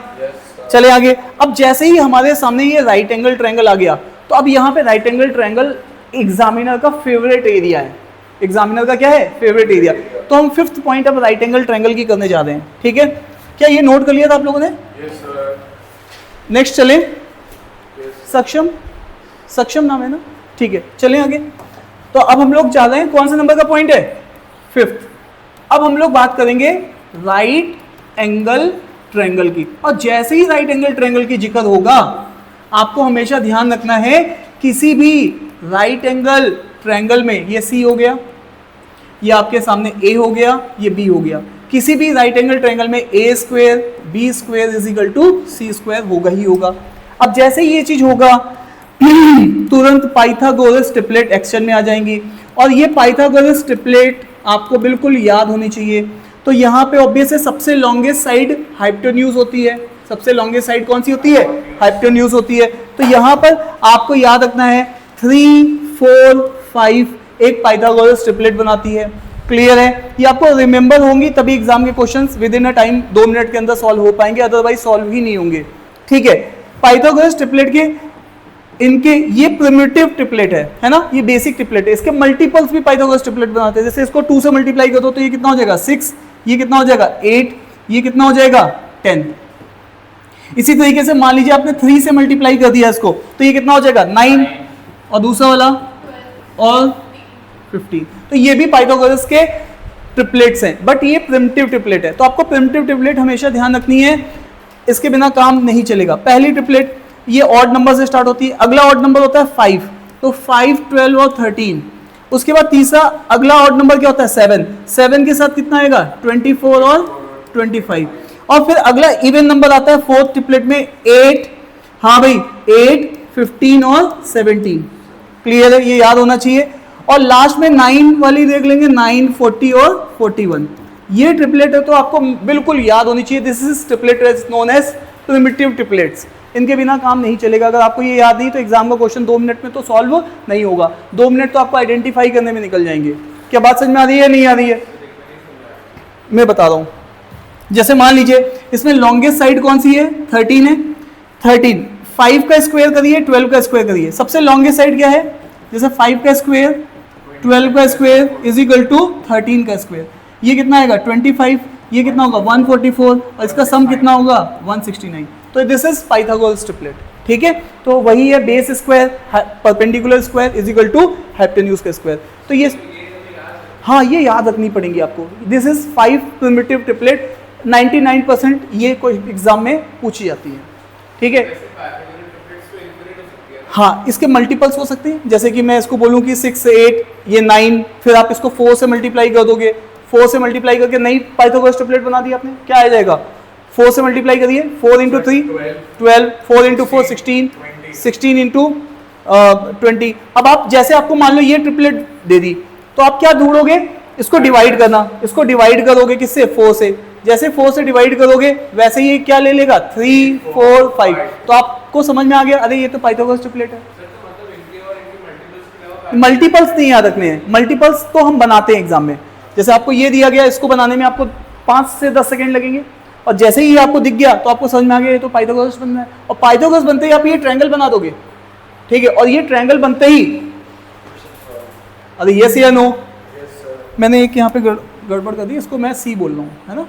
[SPEAKER 1] चले आगे। अब जैसे ही हमारे सामने ये राइट एंगल ट्रायंगल आ गया, तो अब यहाँ पे राइट एंगल ट्रायंगल एग्जामिनर का फेवरेट एरिया है। एग्जामिनर का क्या है, फेवरेट एरिया। तो हम फिफ्थ पॉइंट अब राइट एंगल ट्रायंगल की करने जा रहे हैं, ठीक है। क्या ये नोट कर लिया था आप लोगों ने? नेक्स्ट चले, सक्षम, सक्षम नाम है ना, ठीक है। चलें आगे। तो अब हम लोग जा रहे हैं, कौन सा नंबर का पॉइंट है, फिफ्थ। अब हम लोग बात करेंगे राइट एंगल ट्रायंगल की, और जैसे ही राइट एंगल ट्रायंगल की जिक्र होगा, आपको हमेशा ध्यान रखना है, किसी भी राइट एंगल ट्रायंगल में, ये सी हो गया, ये आपके सामने ए हो गया, ये बी हो गया, किसी भी राइट एंगल ट्रायंगल में A square B square is equal to C square होगा ही होगा। अब जैसे ही ये चीज होगा, तुरंत पाइथागोरस ट्रिपलेट एक्शन में आ जाएंगी, और ये पाइथागोरस ट्रिपलेट आपको बिल्कुल याद होनी चाहिए। तो यहाँ पे ऑब्वियस है, सबसे लॉन्गेस्ट साइड हाइपोटेन्यूज होती है। सबसे लॉन्गेस्ट साइड कौन सी होती है, हाइपोटेन्यूज होती है। तो यहाँ पर आपको याद रखना है 3, 4, 5 एक पाइथागोरस ट्रिपलेट बनाती है, क्लियर है। ये आपको रिमेंबर होंगी, तभी एग्जाम के questions with in a time 2 minute के अंदर सॉल्व हो पाएंगे, अदरवाइज सॉल्व ही नहीं होंगे, ठीक है। पाइथागोरस ट्रिपलेट के इनके ये प्रिमिटिव ट्रिपलेट है ना, ये बेसिक ट्रिपलेट है। इसके मल्टीपल्स भी पाइथागोरस ट्रिपलेट बनाते हैं। जैसे इसको 2 से मल्टीप्लाई कर दो तो ये कितना हो जाएगा 6, ये कितना हो जाएगा 8, ये कितना हो जाएगा 10। इसी तरीके से मान लीजिए आपने 3 से मल्टीप्लाई कर दिया इसको, तो ये कितना हो जाएगा 9, और दूसरा वाला और 15। तो ये भी पाइथागोरस के ट्रिपलेट्स हैं, बट ये प्रिमिटिव ट्रिपलेट है। तो आपको प्रिमिटिव ट्रिपलेट हमेशा ध्यान रखनी है, इसके बिना काम नहीं चलेगा। पहली ट्रिपलेट ये ऑड नंबर से स्टार्ट होती है, अगला ऑड नंबर होता है 5, तो 5, 12 और 13। उसके बाद तीसरा अगला ऑड नंबर क्या होता है 7, 7 के साथ कितना आएगा 24 और 25। और फिर अगला इवन नंबर आता है फोर्थ ट्रिपलेट में 8, हाँ भाई 8, 15 और 17, क्लियर है, ये याद होना चाहिए। और लास्ट में 9 वाली देख लेंगे, 9, 40 और 41। ये ट्रिपलेट है तो आपको बिल्कुल याद होनी चाहिए। This is triplet is known as primitive triplets. इनके बिना काम नहीं चलेगा। अगर आपको ये याद नहीं तो एग्जाम का क्वेश्चन 2 मिनट में तो सॉल्व नहीं होगा, 2 मिनट तो आपको आइडेंटिफाई करने में निकल जाएंगे। क्या बात समझ में आ रही है, नहीं आ रही है? मैं बता रहा हूँ। जैसे मान लीजिए इसमें लॉन्गेस्ट साइड कौन सी है, 13 है। 13 5 का स्क्वायर करिए, 12 का स्क्वायर करिए, सबसे लॉन्गेस्ट साइड क्या है? जैसे 5 का स्क्वायर 12 का स्क्वायर इज इक्वल टू 13 का स्क्वायर। ये कितना आएगा 25, ये कितना होगा 144, और इसका सम कितना होगा 169। तो दिस इज पाइथागोरस ट्रिपलेट, ठीक है। तो वही है base square perpendicular square is equal to hypotenuse का स्क्वायर। तो ये हाँ, ये याद रखनी पड़ेंगी आपको। दिस इज 5 प्रिमिटिव ट्रिपलेट, 99% ये कोई एग्जाम में पूछी जाती है, ठीक है। हाँ, इसके मल्टीपल्स हो सकते हैं। जैसे कि मैं इसको बोलूँ कि 6, 8, ये 9, फिर आप इसको 4 से मल्टीप्लाई कर दोगे, 4 से मल्टीप्लाई करके नई पाइथागोरस ट्रिपलेट बना दी आपने, क्या आ जाएगा? 4 से मल्टीप्लाई करिए, 4 इंटू 3 12, 4 इंटू 4 16, 16 इंटू 20। अब आप जैसे आपको मान लो ये ट्रिपलेट दे दी, तो आप क्या ढूंढोगे? इसको डिवाइड करना, इसको डिवाइड करोगे किससे? 4 से। जैसे 4 से डिवाइड करोगे वैसे ही क्या ले लेगा? 3 4 5। तो आपको समझ में आ गया, अरे ये तो पाइथागोरस ट्रिपलेट है। मल्टीपल्स नहीं याद रखने हैं, मल्टीपल्स तो हम बनाते हैं एग्जाम में। जैसे आपको ये दिया गया, इसको बनाने में आपको 5 से 10 सेकंड लगेंगे, और जैसे ही आपको दिख गया तो आपको समझ में आ गया ये तो पाइथागोरस बनना है। और पाइथागोरस बनते ही आप ये ट्रायंगल बना दोगे, ठीक है। और ये ट्रायंगल बनते ही, अरे यस या नो? मैंने एक यहाँ पे गड़बड़ कर दी, इसको मैं सी बोल रहा हूँ, है ना?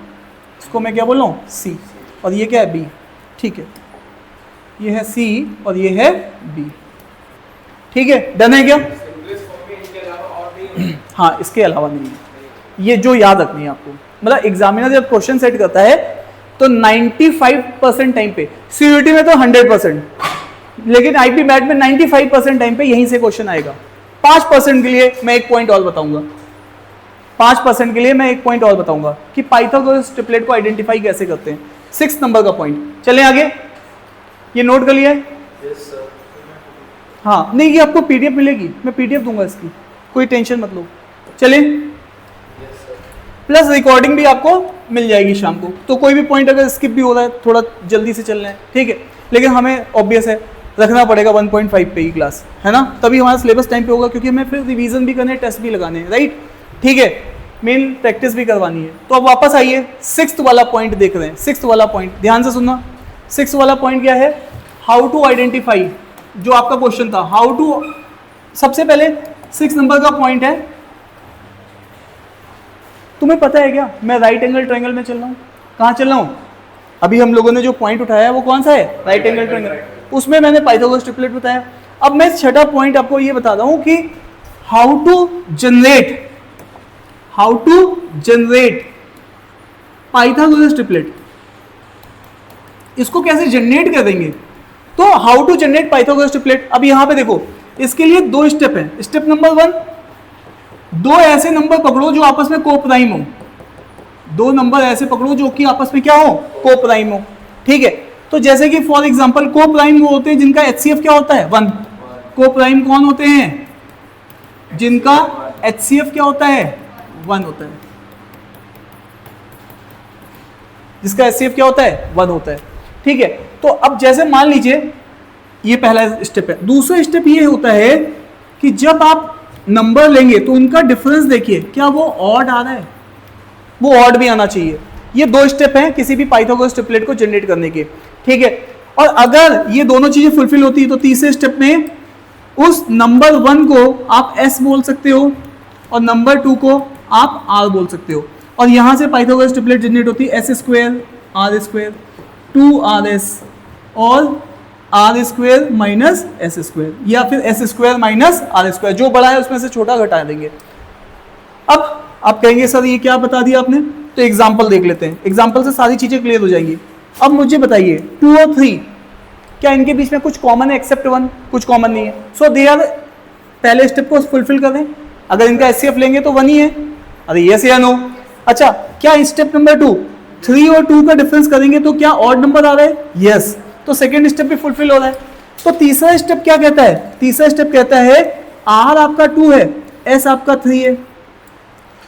[SPEAKER 1] इसको मैं क्या बोल रहा हूँ? सी। और ये क्या है? बी, ठीक है। ये है सी और ये है बी, ठीक है। डन है क्या? हाँ, इसके अलावा नहीं है। ये जो याद रखनी है आपको, मतलब एग्जामिनर जब क्वेश्चन सेट करता है तो 95% टाइम पे, सीयूईटी में तो 100%, लेकिन आईपी मैट में 95% टाइम पे यहीं से क्वेश्चन आएगा। 5% के लिए मैं एक पॉइंट और बताऊंगा, 5% के लिए मैं एक पॉइंट और बताऊंगा कि पाइथागोरस ट्रिपलेट को आइडेंटिफाई कैसे करते हैं। 6 नंबर का पॉइंट। चलें आगे, ये नोट कर लिया है? हाँ, नहीं ये आपको पीडीएफ मिलेगी, मैं पीडीएफ दूंगा इसकी, कोई टेंशन मत लो। चलें, प्लस रिकॉर्डिंग भी आपको मिल जाएगी शाम को, तो कोई भी पॉइंट अगर स्किप भी हो रहा है थोड़ा जल्दी से चलना है, ठीक है। लेकिन हमें ऑब्वियस है रखना पड़ेगा 1.5 पे ही क्लास, है ना, तभी हमारा सिलेबस टाइम पे होगा, क्योंकि हमें फिर रिवीजन भी करने, टेस्ट भी लगाने हैं, राइट, ठीक है, मेन प्रैक्टिस भी करवानी है। तो अब वापस आइए, 6th वाला पॉइंट देख रहे हैं। 6th वाला पॉइंट ध्यान से सुनना। 6th वाला पॉइंट क्या है? हाउ टू आइडेंटिफाई, जो आपका क्वेश्चन था, हाउ टू। सबसे पहले 6 नंबर का पॉइंट है, तुम्हें पता है क्या मैं राइट एंगल ट्रायंगल में चल रहा हूँ? कहाँ चल रहा हूँ? अभी हम लोगों ने जो पॉइंट उठाया है वो कौन सा है? Right angle triangle. उसमें मैंने पाइथागोरस ट्रिपलेट बताया। अब मैं छठा पॉइंट आपको ये बता रहा हूँ कि how to generate Pythagoras triplet. इसको कैसे जनरेट कर देंगे? तो how to generate Pythagoras triplet. अब यहाँ पे देखो, इसके लिए 2 स्टेप है। स्टेप नंबर 1, 2 ऐसे नंबर पकड़ो जो आपस में कोप्राइम हो। 2 नंबर ऐसे पकड़ो जो कि आपस में क्या हो? कोप्राइम हो, ठीक है। तो जैसे कि फॉर एग्जांपल कोप्राइम वो होते हैं जिनका HCF क्या होता है? 1। कोप्राइम कौन होते हैं? जिनका HCF क्या होता है? 1 होता है। जिसका HCF क्या होता है? 1 होता है, ठीक है। तो अब जैसे मान लीजिए ये पहला स्टेप है। दूसरा स्टेप ये होता है कि जब आप नंबर लेंगे तो उनका डिफरेंस देखिए, क्या वो ऑड आ रहा है? वो ऑड भी आना चाहिए। ये 2 स्टेप हैं किसी भी पाइथागोरस ट्रिपलेट को जनरेट करने के, ठीक है। और अगर ये दोनों चीजें फुलफिल होती है तो तीसरे स्टेप में उस नंबर 1 को आप S बोल सकते हो और नंबर 2 को आप R बोल सकते हो, और यहां से पाइथागोरस ट्रिपलेट जनरेट होती है S² R² 2RS और R² माइनस S², या फिर S² माइनस R², जो बड़ा है उसमें से छोटा घटा देंगे। अब आप कहेंगे सर ये क्या बता दिया आपने? तो एग्जाम्पल देख लेते हैं, एग्जाम्पल से सारी चीजें क्लियर हो जाएंगी। अब मुझे बताइए 2 और 3, क्या इनके बीच में कुछ कॉमन है एक्सेप्ट 1? कुछ कॉमन नहीं है। सो दे आर, पहले स्टेप को फुलफिल कर दें। अगर इनका HCF लेंगे तो 1 ही है। अरे यस या नो? अच्छा, क्या स्टेप नंबर 2 3 और 2 का डिफरेंस करेंगे तो क्या ऑड नंबर आ रहा है? यस, तो सेकेंड स्टेप भी फुलफिल हो रहा है। तो तीसरा स्टेप क्या कहता है? तीसरा स्टेप कहता है R आपका 2 है, S आपका 3 है।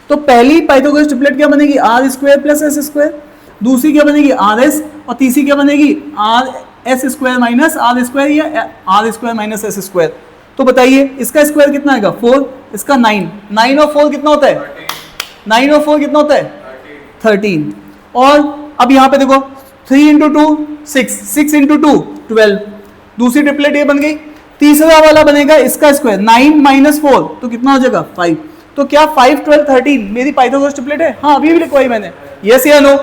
[SPEAKER 1] तो पहली पाइथागोरस ट्रिपलेट क्या बनेगी? R² plus S²। दूसरी क्या बनेगी? RS। और तीसरी क्या बनेगी? RS² माइनस R² या R² माइनस S²। तो बताइए इसका स्क्वायर कितना आएगा? 4, इसका 9। 9 और 4 कितना होता है? 9 और 4 कितना होता है? 13। और अब यहाँ पे देखो 3 इंटू 2 6, 6 इंटू 2 12। दूसरी ट्रिपलेट ये बन गई। तीसरा वाला बनेगा इसका स्क्वायर 9 माइनस 4, तो कितना हो जाएगा? 5। तो क्या 5 12 13 मेरी पाइथागोरस ट्रिपलेट है? हाँ, अभी भी लिखवाई मैंने, यस या नो?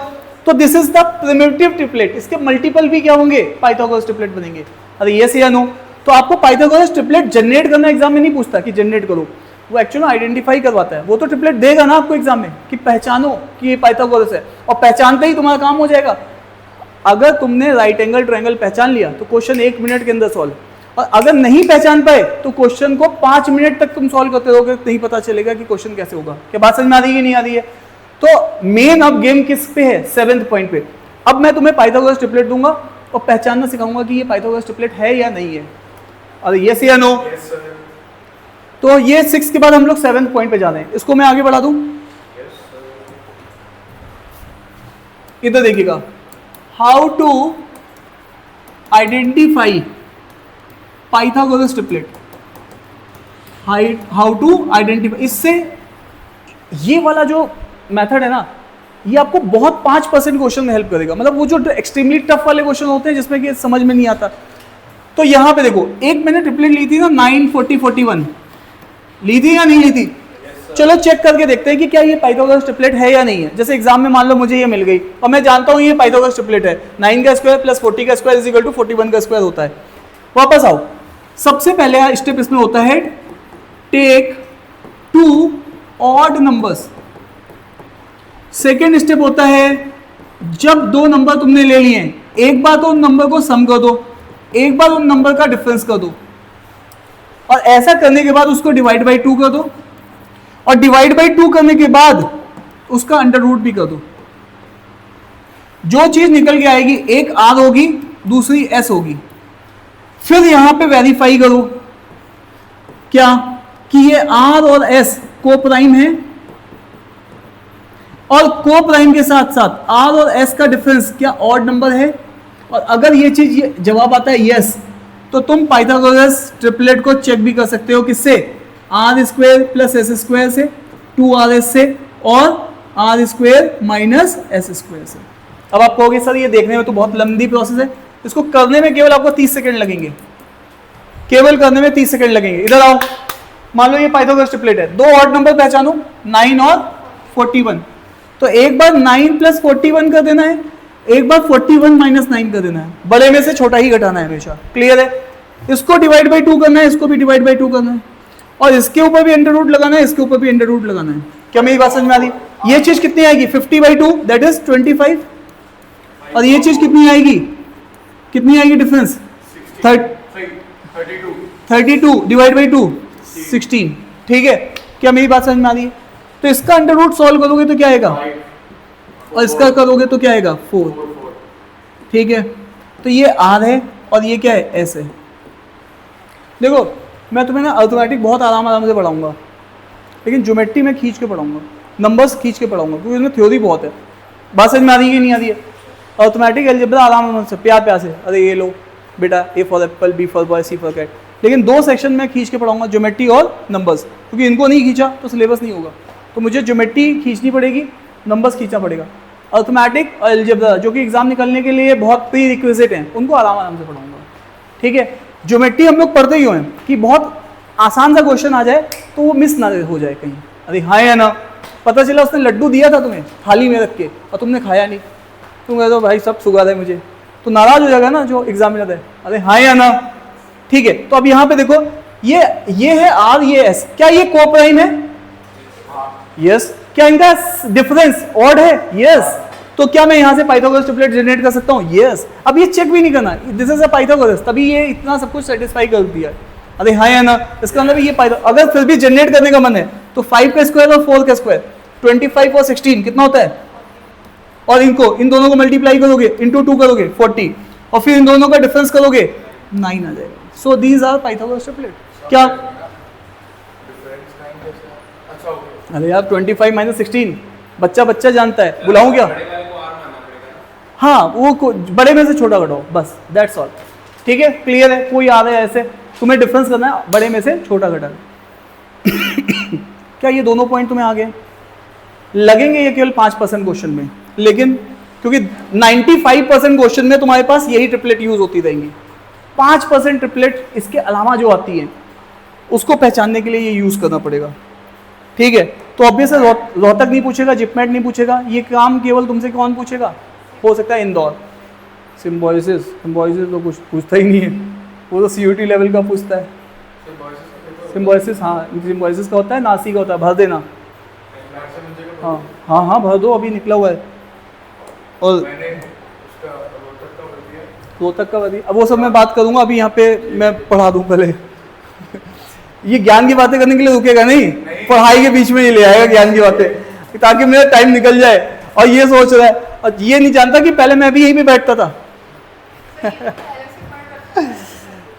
[SPEAKER 1] तो this is the primitive triplet. इसके मल्टीपल भी क्या होंगे? पाइथागोरस ट्रिपलेट बनेंगे। अरे यस या नो? तो आपको पाइथागोरस ट्रिपलेट जनरेट करना एग्जाम में नहीं पूछता कि जनरेट करो, वो एक्चुअली आइडेंटिफाई करवाता है। वो तो ट्रिपलेट देगा ना आपको एग्जाम में कि पहचानो कि ये पाइथागोरस है, और पहचानते ही तुम्हारा काम हो जाएगा। अगर तुमने राइट एंगल ट्रायंगल पहचान लिया तो क्वेश्चन 1 मिनट के अंदर सॉल्व, और अगर नहीं पहचान पाए तो क्वेश्चन को 5 मिनट तक तुम सॉल्व करते रहोगे, नहीं पता चलेगा कि क्वेश्चन कैसे होगा। क्या बात समझ में आ रही है? नहीं आ रही है? तो मेन अब गेम किस पे है, 7th पॉइंट पे। अब मैं तुम्हें पाइथागोरस ट्रिपलेट दूंगा और पहचानना सिखाऊंगा कि ये पाइथागोरस ट्रिपलेट है या नहीं है, और यस या नो।
[SPEAKER 2] Yes, sir.
[SPEAKER 1] तो ये 6 के बाद हम लोग 7th पॉइंट पे जा रहे हैं, इसको मैं आगे बढ़ा दूं।
[SPEAKER 2] Yes, sir.
[SPEAKER 1] इधर देखिएगा, how to identify Pythagoras triplet, how to identify. इससे ये वाला जो मेथड है ना, ये आपको बहुत 5% क्वेश्चन में हेल्प करेगा। मतलब वो जो एक्सट्रीमली टफ वाले क्वेश्चन होते हैं जिसमें कि समझ में नहीं आता, तो यहाँ पे देखो, एक मैंने ट्रिपलेट ली थी ना 9, 40, 41 ली थी या नहीं ली थी? चलो चेक करके देखते हैं कि क्या ये पाइथागोरस ट्रिपलेट है या नहीं है। जैसे एग्जाम में मान लो मुझे ये मिल गई और मैं जानता हूँ ये पाइथागोरस ट्रिपलेट है, 9 का स्क्वायर प्लस 40 का स्क्वायर इज इक्वल टू 41 का स्क्वायर होता है। वापस आओ, सबसे पहले स्टेप इसमें होता है take 2 odd numbers. Second step होता है जब 2 नंबर तुमने ले लिए, एक बार तो उन नंबर को सम कर दो, एक बार उन नंबर का डिफरेंस कर दो, और ऐसा करने के बाद उसको डिवाइड बाई 2 कर दो, और डिवाइड बाई 2 करने के बाद उसका अंडर रूट भी कर दो। जो चीज निकल के आएगी, एक आर होगी, दूसरी एस होगी। फिर यहां पे वेरीफाई करो क्या कि ये आर और एस को प्राइम है, और को प्राइम के साथ साथ आर और एस का डिफरेंस क्या ऑड नंबर है। और अगर ये चीज ये जवाब आता है यस, तो तुम पाइथागोरस ट्रिपलेट को चेक भी कर सकते हो, किससे? R square plus S square से, 2RS से, और R square minus S square से। अब आप कहोगे सर ये देखने में तो बहुत लंबी प्रोसेस है, इसको करने में केवल आपको 30 सेकंड लगेंगे, केवल करने में 30 सेकंड लगेंगे। इधर आओ, मान लो ये पाइथागोरस ट्रिपलेट है, 2 ऑड नंबर पहचानो, 9 और 41। तो एक बार 9 प्लस 41 कर देना है, एक बार 41 माइनस 9 कर देना है, बड़े में से छोटा ही घटाना है हमेशा। क्लियर है? इसको डिवाइड बाई 2 करना है, इसको भी डिवाइड बाई 2 करना है, और इसके ऊपर भी अंडर रूट लगाना है, इसके ऊपर भी अंडर रूट लगाना है। क्या मेरी बात समझ में आ रही? ये चीज कितनी आएगी? 50/2 दैट इज 25, और ये चीज कितनी आएगी? कितनी आएगी डिफरेंस? 32 divide by 2 16। ठीक है, क्या मेरी बात समझ में आ रही है? तो इसका अंडर रूट सॉल्व करोगे तो क्या आएगा, और इसका करोगे तो क्या आएगा? 4। ठीक है, तो ये आर है और ये क्या है? एस है। देखो मैं तुम्हें ना अर्थमेटिक बहुत आराम से पढ़ाऊंगा, लेकिन ज्योमेट्री में खींच के पढ़ाऊंगा, नंबर्स खींच के पढ़ाऊंगा, क्योंकि उसमें थ्योरी बहुत है। बात समझ में आ रही है कि नहीं आ रही है? अर्थमेटिक अलजेब्रा आराम से प्यार से, अरे ये लो बेटा, A for apple, B for boy, C for cat. लेकिन 2 सेक्शन में खींच के पढ़ाऊंगा, ज्योमेट्री और नंबर्स, क्योंकि इनको नहीं खींचा तो सिलेबस नहीं होगा। तो मुझे ज्योमेट्री खींचनी पड़ेगी, नंबर्स खींचना पड़ेगा। अर्थमेटिक और अलजेब्रा जो कि एग्जाम निकलने के लिए बहुत प्री रिक्विजिट हैं, उनको आराम से पढ़ाऊंगा। ठीक है, ज्योमेट्री हम लोग पढ़ते ही हैं कि बहुत आसान सा क्वेश्चन आ जाए तो वो मिस ना हो जाए कहीं। अरे हाँ या ना, पता चला उसने लड्डू दिया था तुम्हें थाली में रख के और तुमने खाया नहीं, तुम कहते हो भाई सब शुगर है मुझे, तो नाराज हो जाएगा ना जो एग्जामिनर है। अरे हाँ या ना? ठीक है, तो अब यहाँ पे देखो, ये है आर, ये एस, क्या ये को प्राइम है? यस। क्या इनका डिफरेंस ऑड है? यस। तो क्या मैं यहाँ से पाइथागोरस ट्रिपलेट जनरेट कर सकता हूँ? यस। अब ये चेक भी नहीं करना, दिस इज अ पाइथागोरस, तभी ये इतना सब कुछ सेटिस्फाई कर दिया। अरे हाँ या ना? इसका मतलब ये अगर फिर भी जनरेट करने का मन है तो 5 का स्क्वायर और 4 का स्क्वायर, 25 और 16 कितना होता है? और इन दोनों को मल्टीप्लाई करोगे, इंटू 2 करोगे 40, और फिर इन दोनों का डिफरेंस करोगे 9 आ जाएगा। So these are Pythagoras triplet. क्या? अरे यार 25 माइनस 16 बच्चा जानता है, बुलाऊं क्या? हाँ, वो बड़े में से छोटा घटाओ, बस दैट्स ऑल। ठीक है, क्लियर है? कोई आ रहा है ऐसे, तुम्हें डिफरेंस करना है, बड़े में से छोटा घटाना। क्या ये दोनों पॉइंट तुम्हें आ गए? लगेंगे ये केवल 5% क्वेश्चन में, लेकिन क्योंकि 95% क्वेश्चन में तुम्हारे पास यही ट्रिपलेट यूज होती रहेंगी, 5% ट्रिपलेट इसके अलावा जो आती है उसको पहचानने के लिए ये यूज करना पड़ेगा। ठीक है, तो ऑब्वियस रोहतक नहीं पूछेगा, जिपमेट नहीं पूछेगा, ये काम केवल तुमसे कौन पूछेगा? हो सकता है इंदौर। सिम्बोलिसिस तो कुछ पूछता ही नहीं है, वो तो CUT लेवल का पूछता है। सिम्बोलिसिस, हाँ सिम्बोलिसिस का होता है, नासी का होता है, भर देना। हाँ भर दो, अभी निकला हुआ है। और रोहतक का भर, अब वो सब मैं बात करूँगा, अभी यहाँ पे मैं पढ़ा दूँ पहले। ये ज्ञान की बातें करने के लिए रुकेगा नहीं, पढ़ाई के बीच में ही ले आएगा ज्ञान की बातें। ताकि मेरा टाइम निकल जाए, और ये सोच रहा है और ये नहीं जानता कि पहले मैं भी यहीं पे बैठता था।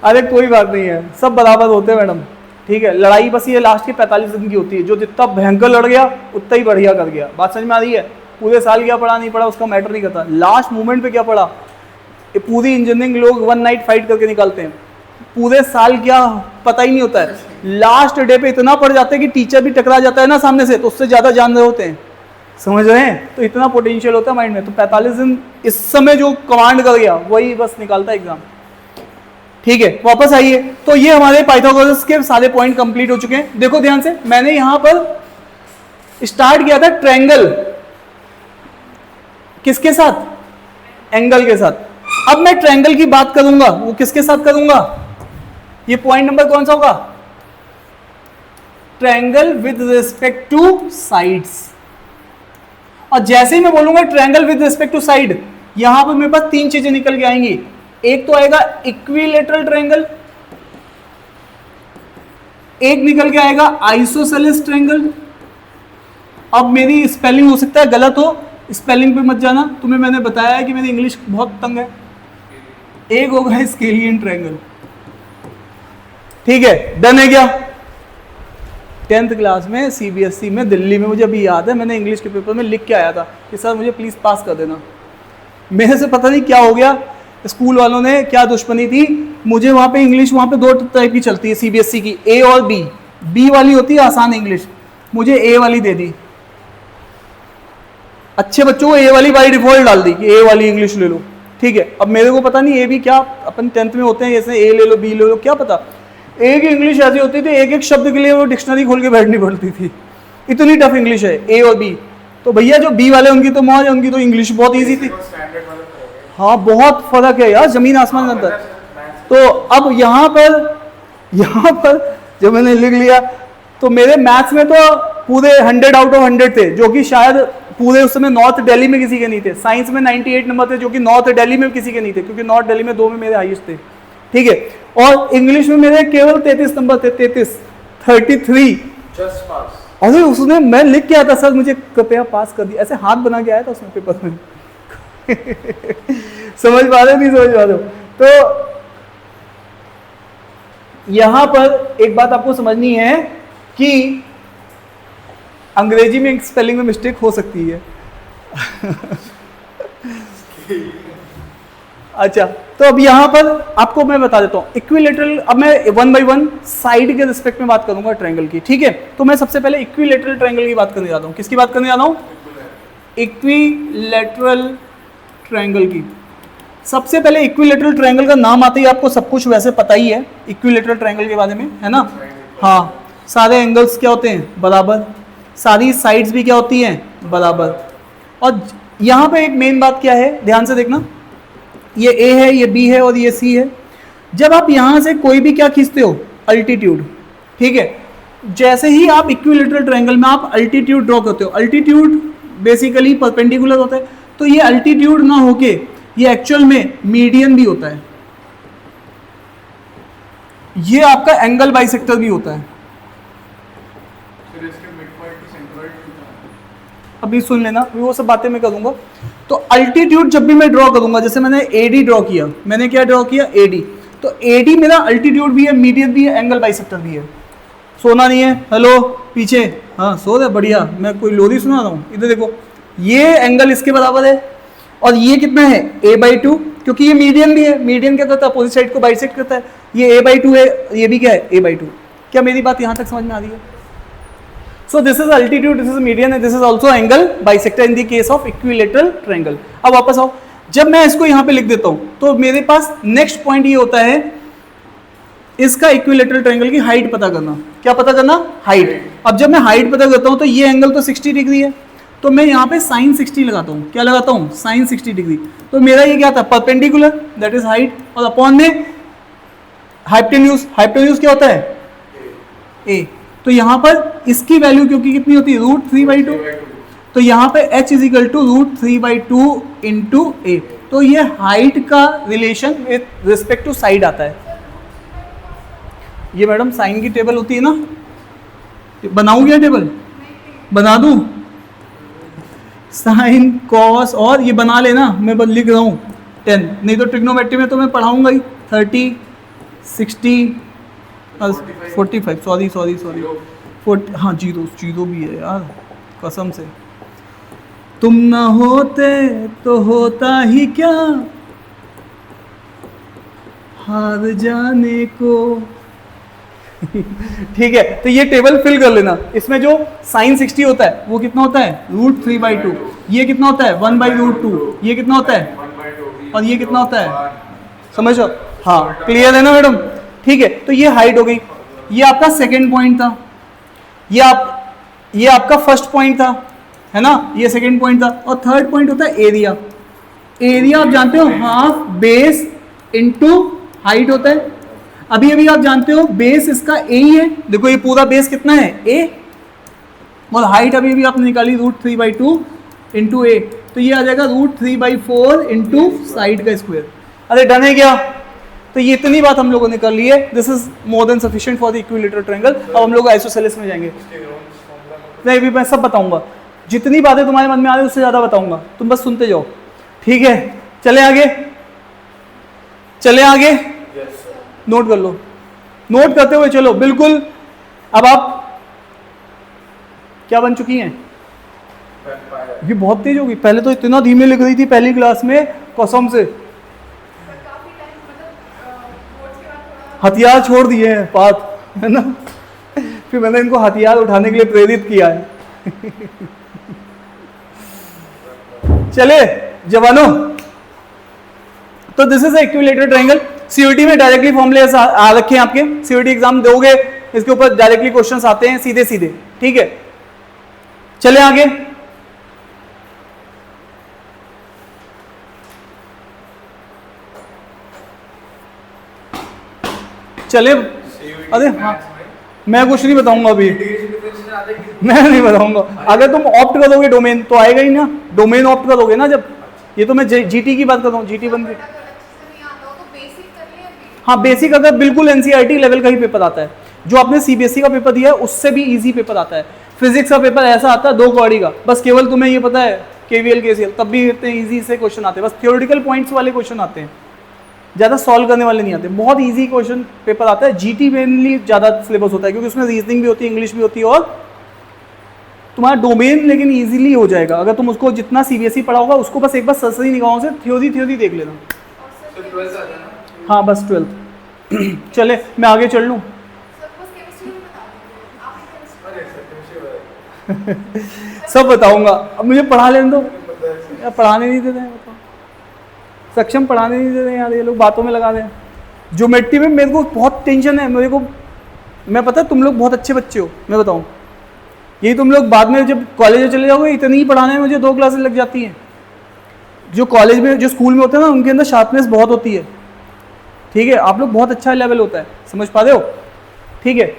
[SPEAKER 1] अरे कोई बात नहीं है, सब बराबर होते हैं मैडम, ठीक है। लड़ाई बस ये लास्ट के 45 दिन की होती है, जो जितना भयंकर लड़ गया उतना ही बढ़िया कर गया। बात समझ में आ रही है? पूरे साल क्या पढ़ा नहीं पढ़ा उसका मैटर नहीं करता, लास्ट मोमेंट पे क्या पढ़ा। ये पूरी इंजीनियरिंग लोग वन नाइट फाइट करके निकालते हैं, पूरे साल क्या पता ही नहीं होता है, लास्ट डे पे इतना पड़ जाता है कि टीचर भी टकरा जाता है ना सामने से, तो उससे ज़्यादा जान रहे होते हैं, समझ रहे हैं? तो इतना पोटेंशियल होता है माइंड में। तो 45 दिन इस समय जो कमांड कर गया वही बस निकालता है एग्जाम, ठीक है। वापस आइए, तो ये हमारे पाइथागोरस के सारे पॉइंट कंप्लीट हो चुके हैं। देखो ध्यान से, मैंने यहां पर स्टार्ट किया था ट्रायंगल, किसके साथ? एंगल के साथ। अब मैं ट्रायंगल की बात करूंगा, वो किसके साथ करूंगा? ये पॉइंट नंबर कौन सा होगा? Triangle with respect to sides. और जैसे ही मैं बोलूंगा triangle with respect to side, यहां पर मेरे पास तीन चीजें निकल के आएंगी। एक तो आएगा इक्विलेटरल ट्रायंगल, एक निकल के आएगा आइसोसेलेस ट्रायंगल। अब मेरी स्पेलिंग हो सकता है गलत हो, स्पेलिंग पे मत जाना, तुम्हें मैंने बताया है कि मेरी इंग्लिश बहुत तंग है। एक होगा स्केलियन ट्रायंगल, ठीक है। डन है क्या? 10th क्लास में सीबीएसई में दिल्ली में, मुझे अभी याद है, मैंने इंग्लिश के पेपर में लिख के आया था कि सर मुझे प्लीज पास कर देना। मेरे से पता नहीं क्या हो गया, स्कूल वालों ने क्या दुश्मनी थी, मुझे वहाँ पे इंग्लिश, वहाँ पे दो टाइप की चलती है सीबीएसई की, ए और बी। बी वाली होती है आसान इंग्लिश, मुझे ए वाली दे दी। अच्छे बच्चों को ए वाली बाई डिफॉल्ट डाल दी कि ए वाली इंग्लिश ले लो, ठीक है। अब मेरे को पता नहीं ए भी क्या, अपन 10th में होते हैं जैसे ए ले लो बी ले लो, क्या पता। ए की इंग्लिश ऐसी होती थी, एक एक शब्द के लिए वो डिक्शनरी खोल के बैठनी पड़ती थी, इतनी टफ इंग्लिश है ए और बी। तो भैया जो बी वाले उनकी तो मौज है, उनकी तो इंग्लिश बहुत ईजी थी। हाँ बहुत फर्क है यार, जमीन आसमान का अंतर। तो अब यहाँ पर जब मैंने लिख लिया, तो मेरे मैथ्स में तो पूरे 100 आउट ऑफ 100 थे, जो कि शायद पूरे उस समय नॉर्थ दिल्ली में किसी के नहीं थे। साइंस में 98 नंबर थे, जो कि नॉर्थ दिल्ली में किसी के नहीं थे, क्योंकि नॉर्थ दिल्ली में 2 में मेरे हाईएस्ट थे, ठीक है। और इंग्लिश में मेरे केवल 33 नंबर थे, 33 जस्ट पास। अरे उसने, मैं लिख के आया था सर मुझे कृपया पास कर दिया, ऐसे हाथ बना के आया था उसने पेपर में। समझ पा रहे, नहीं समझ पा रहे? तो यहां पर एक बात आपको समझनी है कि अंग्रेजी में एक स्पेलिंग में मिस्टेक हो सकती है। अच्छा, तो अब यहां पर आपको मैं बता देता हूं इक्विलेटरल। अब मैं 1 बाय 1 साइड के रिस्पेक्ट में बात करूंगा ट्रायंगल की, ठीक है। तो मैं सबसे पहले इक्विलेटरल ट्रायंगल की बात करने जा रहा हूं। किसकी बात करने जा रहा हूं? इक्विलेटरल ट्रायंगल की। सबसे पहले इक्विलेटरल ट्रायंगल का नाम आते ही आपको सब कुछ वैसे पता ही है इक्विलेटरल ट्रायंगल के बारे में, है ना? हाँ, सारे एंगल्स क्या होते हैं? बराबर। सारी साइड्स भी क्या होती हैं? बराबर। और यहाँ पे एक मेन बात क्या है, ध्यान से देखना, ये ए है, ये बी है और ये सी है। जब आप यहाँ से कोई भी क्या खींचते हो? अल्टीट्यूड, ठीक है। जैसे ही आप इक्विलेटरल ट्रायंगल में आप अल्टीट्यूड ड्रॉ करते हो, अल्टीट्यूड बेसिकली परपेंडिकुलर होता है, तो ये अल्टीट्यूड ना होके ये एक्चुअल में मीडियन भी होता है, ये आपका एंगल बाइसेक्टर भी होता है। अभी सुन लेना, वो सब बातें मैं करूंगा। तो अल्टीट्यूड जब भी मैं ड्रॉ करूंगा, जैसे मैंने एडी ड्रॉ किया, मैंने क्या ड्रॉ किया? एडी। तो एडी मेरा अल्टीट्यूड भी है, मीडियन भी है, एंगल बाइसेक्टर भी है। सोना नहीं है? हेलो पीछे, हाँ सो रहे, बढ़िया, मैं कोई लोरी सुना रहा हूँ। इधर देखो, ये एंगल इसके बराबर है, और ये कितना है? a/2, क्योंकि ये मीडियन भी है। मीडियन क्या करता है? अपोजिट साइड को बाइसेक्ट करता है। ये a/2 है, ये भी क्या है? a/2। क्या मेरी बात यहाँ तक समझ में आ रही है? So this is altitude, this is median, and this is also angle bisector in the case of equilateral triangle. अब वापस आओ, जब मैं इसको यहाँ पे लिख देता हूँ तो मेरे पास नेक्स्ट पॉइंट ये होता है इसका इक्विलेटरल ट्रायंगल की हाइट पता करना। क्या पता करना? हाइट। अब जब मैं हाइट पता करता हूँ तो ये एंगल तो 60 डिग्री है, तो मैं यहाँ पे साइन 60 लगाता हूँ। क्या लगाता हूँ? Sine 60 degree. तो मेरा ये क्या था? परपेंडिकुलर, दैट इज हाइट, और अपॉन में हाइपोटेन्यूज। हाइपोटेन्यूज क्या होता है? ए। तो यहाँ पर इसकी वैल्यू क्योंकि कितनी होती है? √3/2। तो यहाँ पे h is equal to √3/2 into A. तो ये हाइट का relation with respect to side आता है। ये मैडम साइन की टेबल होती है ना, बनाऊं क्या टेबल? बना दूं? साइन कॉस, और ये बना लेना, मैं बस लिख रहा हूँ 10, नहीं तो ट्रिग्नोमेट्री में तो मैं पढ़ाऊंगा ही 30, 60, 45, सॉरी 40, हाँ जीरो भी है यार कसम से। तुम ना होते तो होता ही क्या, हार जाने को। ठीक है, तो ये टेबल फिल कर लेना। इसमें जो साइन 60 होता है वो कितना होता है √3/2, ये कितना होता है 1/√2, ये कितना होता है, और ये कितना होता है, समझो। हाँ क्लियर है ना मैडम? ठीक है, तो ये हाइट हो गई, ये आपका सेकंड पॉइंट था, ये आपका फर्स्ट पॉइंट था, है ना, ये सेकंड पॉइंट था। और थर्ड पॉइंट होता है एरिया। एरिया आप जानते हो हाफ बेस इनटू हाइट होता है। अभी आप जानते हो बेस इसका ए ही है, देखो ये पूरा बेस कितना है ए, और हाइट अभी आपने निकाली √3/2 इंटू ए, तो ये आ जाएगा √3/4 इंटू साइड का स्क्वायर। अरे डन है क्या? तो ये इतनी बात हम लोगों ने कर ली है, this is more than sufficient for the equilateral triangle. अब हम लोग आइसोसेलेस में जाएंगे, नहीं अभी मैं सब बताऊंगा, जितनी बातें तुम्हारे मन में आ रही है उससे ज्यादा बताऊंगा, तुम बस सुनते जाओ। ठीक है, चले आगे, चले आगे, नोट कर लो, नोट करते हुए चलो बिल्कुल। अब आप क्या बन चुकी हैं? ये बहुत तेज होगी, पहले तो इतना धीमे लिख रही थी पहली क्लास में, कसम से हथियार छोड़ दिए हैं बात, है ना। फिर मैंने इनको हथियार उठाने के लिए प्रेरित किया है। चले जवानों, तो this is equilateral triangle. CUT में डायरेक्टली फॉर्मूले आ रखे हैं आपके, सीयूटी एग्जाम दोगे इसके ऊपर डायरेक्टली क्वेश्चंस आते हैं सीधे सीधे। ठीक है, चले आगे। चले, अरे हाँ मैं कुछ नहीं बताऊंगा अभी, मैं नहीं बताऊंगा। अगर तुम ऑप्ट करोगे डोमेन तो आएगा ही ना, डोमेन ऑप्ट करोगे ना जब, ये तो मैं जीटी की बात कर रहा हूँ, जीटी बन गई। हाँ बेसिक अगर बिल्कुल एनसीईआरटी लेवल का ही पेपर आता है, जो आपने सीबीएसई का पेपर दिया है उससे भी इजी पेपर आता है। फिजिक्स का पेपर ऐसा आता है 2 कौड़ी का, बस केवल तुम्हें ये पता है केवीएल केसीएल, तब भी इतने इजी से क्वेश्चन आते हैं, बस थ्योरेटिकल पॉइंट्स वाले क्वेश्चन आते हैं, ज़्यादा सॉल्व करने वाले नहीं आते, बहुत इजी क्वेश्चन पेपर आता है। जीटी मेनली ज़्यादा सिलेबस होता है क्योंकि उसमें रीजनिंग भी होती है, इंग्लिश भी होती है, और तुम्हारा डोमेन लेकिन इजीली हो जाएगा अगर तुम उसको जितना सीबीएसई पढ़ा होगा उसको बस एक बार सरसरी निगाहों से थ्योरी देख लेना। हाँ बस 12th। चले मैं आगे चल लूँ। सब बताऊंगा, अब मुझे पढ़ा लेने दो, पढ़ाने नहीं देते हैं, सक्षम पढ़ाने नहीं देते यार, ये लोग बातों में लगा दें। ज्योमेट्री में मेरे को बहुत टेंशन है, मेरे को, मैं पता है तुम लोग बहुत अच्छे बच्चे हो, मैं बताऊं, यही तुम लोग बाद में जब कॉलेज में चले जाओगे इतनी ही पढ़ाने में मुझे 2 क्लासेस लग जाती हैं। जो कॉलेज में जो स्कूल में होते हैं ना उनके अंदर शार्पनेस बहुत होती है। ठीक है, आप लोग बहुत अच्छा लेवल होता है, समझ पा रहे हो? ठीक है,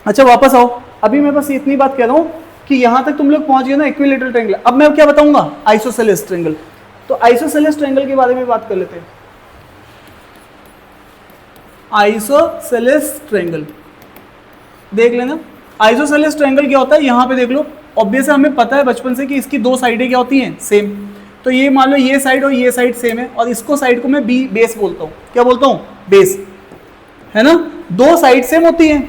[SPEAKER 1] अच्छा वापस आओ। अभी मैं बस इतनी बात कह रहा हूँ कि यहाँ तक तुम लोग पहुँच गए ना इक्विलैटरल ट्रायंगल। अब मैं क्या बताऊंगा? Isosceles triangle. तो आइसोसेलेस ट्रायंगल के बारे में बात कर लेते हैं। आइसोसेलेस ट्रायंगल देख लेना। आइसोसेलेस ट्रायंगल क्या होता है यहाँ पे देख लो। ऑब्वियस है, हमें पता है बचपन से कि इसकी 2 साइडें क्या होती हैं, सेम। तो ये मान लो ये साइड और ये साइड सेम है, और इसको साइड को मैं बेस बोलता हूँ। क्या बोलता हूँ? बेस, है ना। 2 साइड सेम होती हैं।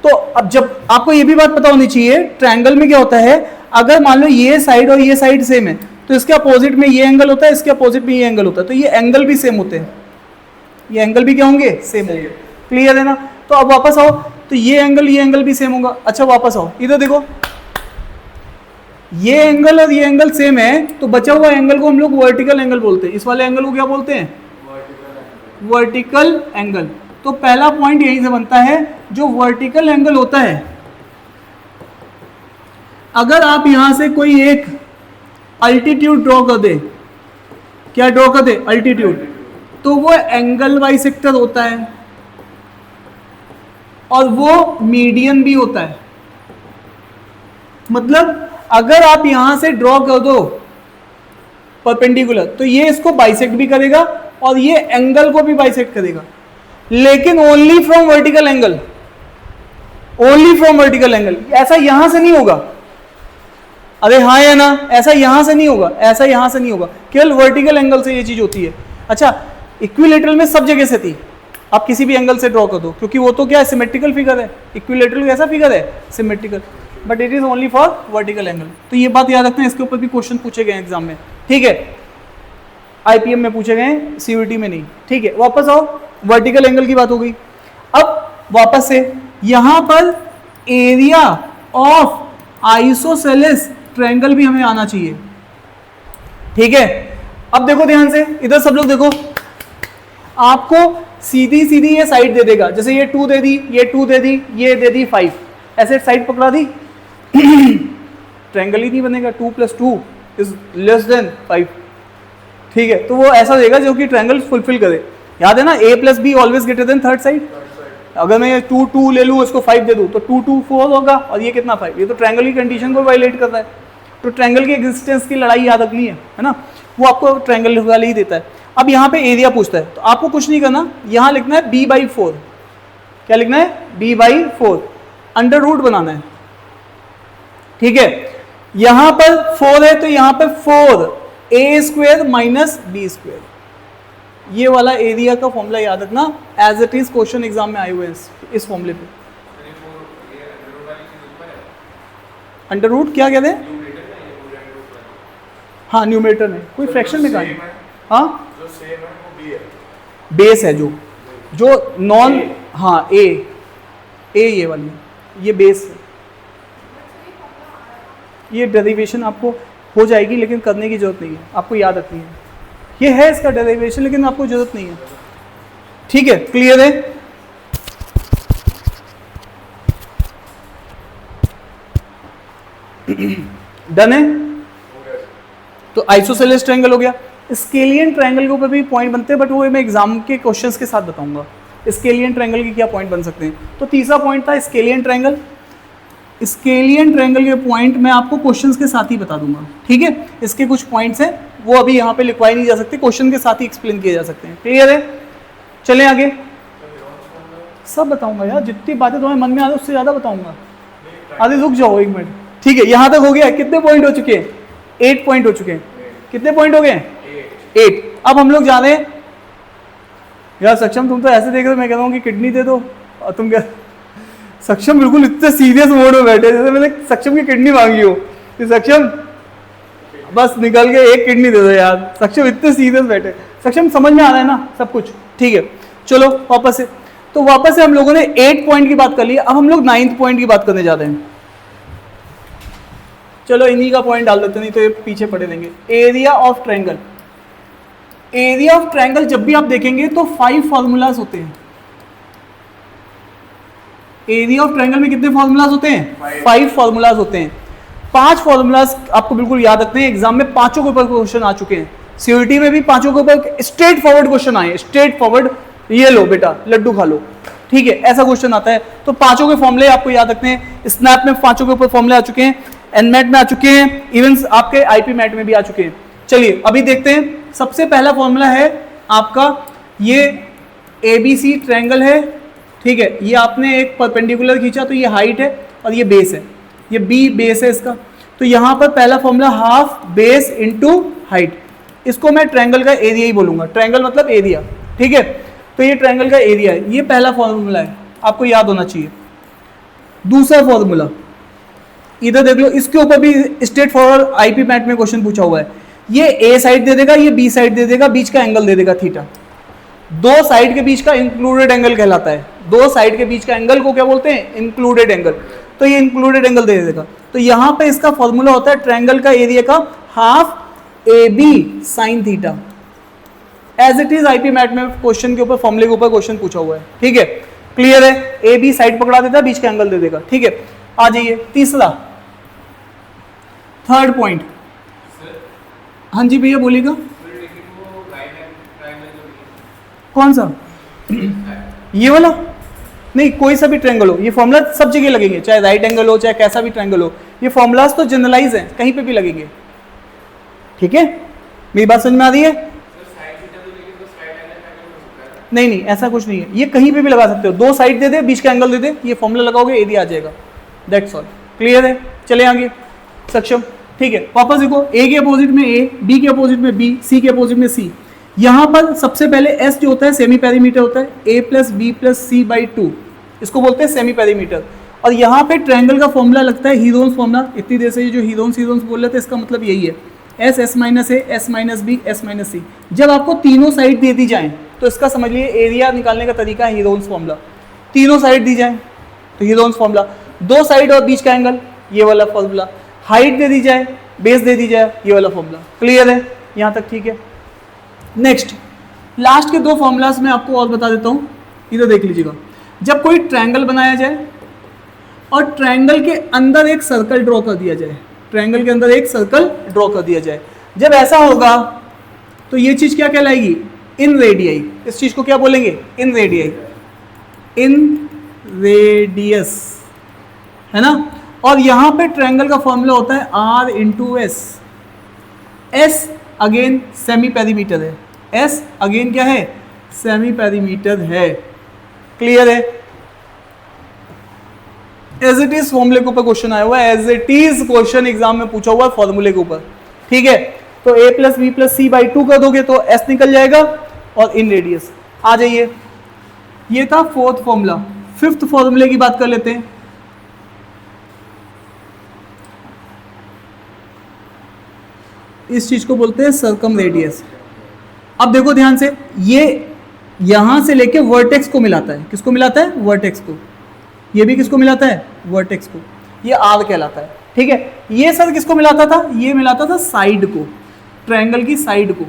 [SPEAKER 1] तो अब जब आपको ये भी बात पता होनी चाहिए ट्रायंगल में क्या होता है, अगर मान लो ये साइड और ये साइड सेम है तो इसके अपोजिट में ये एंगल होता है, इसके अपोजिट में ये एंगल होता है, तो ये एंगल भी सेम होते हैं, ये एंगल भी क्या होंगे? सेम होंगे। क्लियर है ना? तो अब वापस आओ, तो ये एंगल भी सेम होगा। अच्छा वापस आओ, इधर देखो, ये एंगल और ये एंगल सेम है, तो बचा हुआ एंगल को हम लोग वर्टिकल एंगल बोलते हैं। इस वाले एंगल को क्या बोलते हैं? Vertical angle. तो पहला पॉइंट यहीं से बनता है, जो वर्टिकल एंगल होता है, अगर आप यहां से कोई एक अल्टीट्यूड ड्रॉ कर दे, क्या ड्रॉ कर दे? अल्टीट्यूड, तो वो एंगल बाइसेक्टर होता है और वो मीडियन भी होता है। मतलब अगर आप यहां से ड्रॉ कर दो परपेंडिकुलर, तो ये इसको बाइसेक्ट भी करेगा और ये एंगल को भी बाइसेक्ट करेगा, लेकिन only from vertical angle, only from vertical angle. ऐसा यहां से नहीं होगा। अरे हाँ या ना, ऐसा यहां से नहीं होगा, ऐसा यहां से नहीं होगा, केवल वर्टिकल एंगल से ये चीज होती है। अच्छा, इक्विलेटरल में सब जगह से थी, आप किसी भी एंगल से ड्रॉ कर दो, क्योंकि वो तो क्या है, सिमेट्रिकल फिगर है। इक्विलेटरल कैसा फिगर है, symmetrical, but it is only for vertical angle. तो ये बात याद रखते हैं, इसके ऊपर भी क्वेश्चन पूछे गए एग्जाम में, ठीक है, आईपीएम में पूछे गए, सीयूटी में नहीं, ठीक है। वापस आओ, वर्टिकल एंगल की बात हो गई। अब वापस से यहां पर एरिया ऑफ आइसोसेलेस ट्रायंगल भी हमें आना चाहिए, ठीक है। अब देखो ध्यान से, इधर सब लोग देखो, आपको सीधी सीधी ये साइड दे देगा, जैसे ये 2 दे दी, ये 2 दे दी, ये दे दी 5, ऐसे साइड पकड़ा दी ट्रायंगल ही नहीं बनेगा, 2 + 2 इज लेस देन 5, ठीक है। तो वो ऐसा देगा जो कि ट्रायंगल फुलफिल करे। याद है ना, a + b always greater than third side. अगर मैं 2 2 ले लूँ, उसको 5 दे दूँ, तो 2 2 4 होगा, और ये कितना 5, ये तो ट्रायंगल की कंडीशन को वायलेट करता है। तो ट्रायंगल की एग्जिस्टेंस की लड़ाई याद रखनी है ना, वो आपको ट्रायंगल वाले ही देता है। अब यहाँ पे एरिया पूछता है, तो आपको कुछ नहीं करना, यहाँ लिखना है b/4, क्या लिखना है, b/4, अंडर रूट बनाना है, ठीक है। यहाँ पर 4 है, तो यहाँ पर 4a² - b², ये वाला एरिया का फॉर्मूला याद रखना, as it is question exam में आए हुए हैं इस फॉर्मूले पे। अंडर रूट क्या कहते हैं, हाँ न्यूमरेटर में, कोई फ्रैक्शन में कहा, हाँ
[SPEAKER 2] जो सेम है वो b है,
[SPEAKER 1] बेस है जो नॉन, हाँ ए ये वाली, ये बेस है। ये डेरिवेशन आपको हो जाएगी, लेकिन करने की जरूरत नहीं है, आपको याद रखनी है। ये है इसका डेरिवेशन, लेकिन आपको जरूरत नहीं है, ठीक है। क्लियर है, डन है। तो आइसोसेलेस ट्रायंगल हो गया। स्केलियन ट्रायंगल के ऊपर भी पॉइंट बनते हैं, बट वो मैं एग्जाम के क्वेश्चंस के साथ बताऊंगा स्केलियन ट्रायंगल के क्या पॉइंट बन सकते हैं। तो तीसरा पॉइंट था स्केलियन ट्रायंगल। स्केलियन ट्रायंगल के पॉइंट मैं आपको क्वेश्चंस के साथ ही बता दूंगा, ठीक है। इसके कुछ पॉइंट्स हैं, वो अभी यहाँ पे लिखवाए नहीं जा सकते, क्वेश्चन के साथ ही एक्सप्लेन किए जा सकते हैं। क्लियर है, चलें आगे। सब बताऊंगा यार, जितनी बातें तुम्हारे मन में आ रही उससे ज़्यादा बताऊंगा। आगे रुक जाओ 1 मिनट, ठीक है। यहाँ तक हो गया, कितने पॉइंट हो चुके हैं, 8 पॉइंट हो चुके हैं। कितने पॉइंट हो गए, 8। अब हम लोग जा रहे हैं, यार सक्षम तुम तो ऐसे देख रहे हो, मैं कह रहा हूँ कि किडनी दे दो, और तुम क्या, सक्षम बिल्कुल इतने सीरियस मोड में बैठे जैसे मैंने सक्षम की किडनी मांगी हो कि सक्षम बस निकल के एक किडनी दे दो यार। सक्षम इतने सीरियस बैठे, सक्षम समझ में आ रहा है ना सब कुछ, ठीक है। चलो वापस से, तो वापस से हम लोगों ने 8 पॉइंट की बात कर ली, अब हम लोग 9th पॉइंट की बात करने जा रहे हैं। चलो इन्हीं का पॉइंट डाल देते, नहीं तो ये पीछे पड़े रहेंगे। Area of triangle. Area of triangle जब भी आप देखेंगे तो 5 फॉर्मूलाज होते हैं। एरिया ऑफ ट्रायंगल में कितने फॉर्मूलाज होते हैं, 5 फॉर्मूलाज होते हैं। 5 फॉर्मूलाज आपको बिल्कुल याद रखते हैं, एग्जाम में 5 के ऊपर क्वेश्चन आ चुके हैं। सीयूटी में भी 5 के ऊपर स्ट्रेट फॉरवर्ड क्वेश्चन आए, स्ट्रेट फॉरवर्ड, ये लो बेटा लड्डू खा लो, ठीक है, ऐसा क्वेश्चन आता है। तो 5 के फॉर्मूले आपको याद रखते हैं। स्नैप में 5 के ऊपर फॉर्मूले आ चुके हैं, एनमैट में आ चुके हैं, इवन आपके आईपी मैट में भी आ चुके हैं। चलिए अभी देखते हैं। सबसे पहला फॉर्मूला है आपका, ये एबीसी ट्रायंगल है, ठीक है। ये आपने एक परपेंडिकुलर खींचा तो ये हाइट है और ये बेस है, ये बी बेस है इसका। तो यहाँ पर पहला formula half base into height, इसको मैं ट्रायंगल का एरिया ही बोलूंगा। ट्रायंगल मतलब एरिया, ठीक है। तो ये ट्रायंगल का एरिया है, ये पहला फॉर्मूला है, आपको याद होना चाहिए। दूसरा फॉर्मूला इधर देख लो, इसके ऊपर भी स्ट्रेट फॉरवर्ड आईपी मैट में क्वेश्चन पूछा हुआ है। ये ए साइड दे देगा, ये बी साइड दे देगा, बीच का एंगल दे देगा थीटा। 2 साइड के बीच का इंक्लूडेड एंगल कहलाता है। 2 साइड के बीच का एंगल को क्या बोलते हैं, इंक्लूडेड एंगल। तो ये इंक्लूडेड एंगल दे देगा। तो यहाँ पे इसका फॉर्मूला होता है ट्रायंगल का एरिया का half A B sine theta. As it is IPMAT में क्वेश्चन के ऊपर फॉर्मूले के ऊपर क्वेश्चन पूछा हुआ है, ठीक है। क्लियर है, ए बी साइड पकड़ा देता है, बीच का एंगल दे देगा, ठीक है। आ जाइए तीसरा, थर्ड पॉइंट। हाँ जी भैया बोलिएगा, कौन सा, ये वाला नहीं, कोई सा भी ट्रायंगल हो, ये फॉर्मूला सब जगह लगेंगे, चाहे राइट एंगल हो चाहे कैसा भी ट्रायंगल हो। ये फॉर्मूलाज तो जनरलाइज हैं, कहीं पे भी लगेंगे, ठीक है। मेरी बात समझ में आ रही है? नहीं नहीं, ऐसा कुछ नहीं है, ये कहीं पे भी लगा सकते हो। 2 साइड दे दे, बीच का एंगल दे दे, ये फॉर्मूला लगाओगे एरिया आ जाएगा, दैट्स ऑल। क्लियर है, चले आगे। सक्षम ठीक है, वापस देखो, ए के अपोजिट में ए, बी के अपोजिट में बी, सी के अपोजिट में सी। यहाँ पर सबसे पहले एस जो होता है सेमी पेरीमीटर होता है, A plus B plus C by 2, इसको बोलते हैं सेमी पेरीमीटर। और यहाँ पे ट्रायंगल का फॉर्मूला लगता है हीरोन्स फॉर्मूला। इतनी देर से ये जो हीरोन्स बोल रहे थे इसका मतलब यही है, S S minus A, S minus B, S minus C. जब आपको तीनों साइड दे दी जाए तो इसका समझ लिए एरिया निकालने का तरीका है हीरोन्स फॉर्मूला। तीनों साइड दी जाए तो हीरोन्स फॉर्मूला, दो साइड और बीच का एंगल ये वाला फॉर्मूला, हाइट दे दी जाए, बेस दे दी जाए, ये वाला फॉर्मूला। क्लियर है यहाँ तक? ठीक है। नेक्स्ट लास्ट के दो फॉर्मूलाज मैं आपको और बता देता हूँ, इधर देख लीजिएगा। जब कोई ट्रायंगल बनाया जाए और ट्रायंगल के अंदर एक सर्कल ड्रॉ कर दिया जाए, ट्रायंगल के अंदर एक सर्कल ड्रॉ कर दिया जाए, जब ऐसा होगा तो ये चीज क्या कहलाएगी? इन रेडियाई। इस चीज को क्या बोलेंगे? इन रेडियाई, इन रेडियस, है ना। और यहां पे ट्रायंगल का फॉर्मूला होता है R into S. S again semi perimeter है, एस अगेन क्या है? सेमी पेरीमीटर है। क्लियर है? एज इट इज फॉर्मूले के ऊपर क्वेश्चन आया हुआ है, as it is question exam में पूछा हुआ है फॉर्मूले के ऊपर। ठीक है, तो a plus B plus C by 2 कर दोगे तो s निकल जाएगा और इन रेडियस आ जाइए। ये था फोर्थ फॉर्मूला। फिफ्थ फॉर्मूले की बात कर लेते हैं। इस चीज को बोलते हैं सर्कम रेडियस। अब देखो ध्यान से, ये यहां से लेके वर्टेक्स को मिलाता है। किसको मिलाता है? वर्टेक्स को। ये भी किसको मिलाता है? वर्टेक्स को। ये आर कहलाता है। ठीक है, ये सर किसको मिलाता था? ये मिलाता था साइड को, ट्रायंगल की साइड को।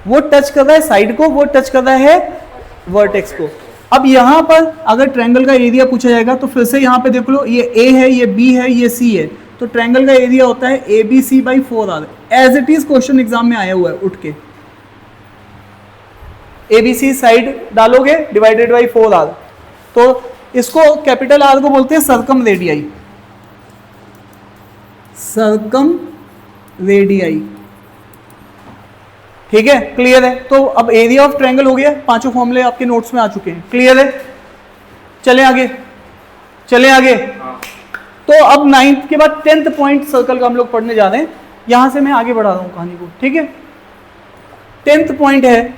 [SPEAKER 1] वो टच कर रहा है साइड को, वो टच कर रहा है वर्टेक्स को। अब यहां पर अगर ट्रायंगल का एरिया पूछा जाएगा तो फिर से यहां पे देख लो, ये ए है, ये बी है, ये सी है, तो ट्रायंगल का एरिया होता है A B C by 4r। As it is question exam में आया हुआ है, उठ के ए बी सी साइड डालोगे डिवाइडेड बाई 4r, तो इसको कैपिटल आर को बोलते हैं सर्कम रेडियाई, सर्कम रेडियाई। ठीक है, क्लियर है? तो अब एरिया ऑफ ट्रायंगल हो गया, पांचों फॉर्मूले आपके नोट्स में आ चुके हैं। क्लियर है? चले आगे, चले आगे। तो अब 9th के बाद 10th पॉइंट सर्कल का हम लोग पढ़ने जा रहे हैं। यहां से मैं आगे बढ़ा रहा हूं कहानी को। ठीक है, 10th पॉइंट है,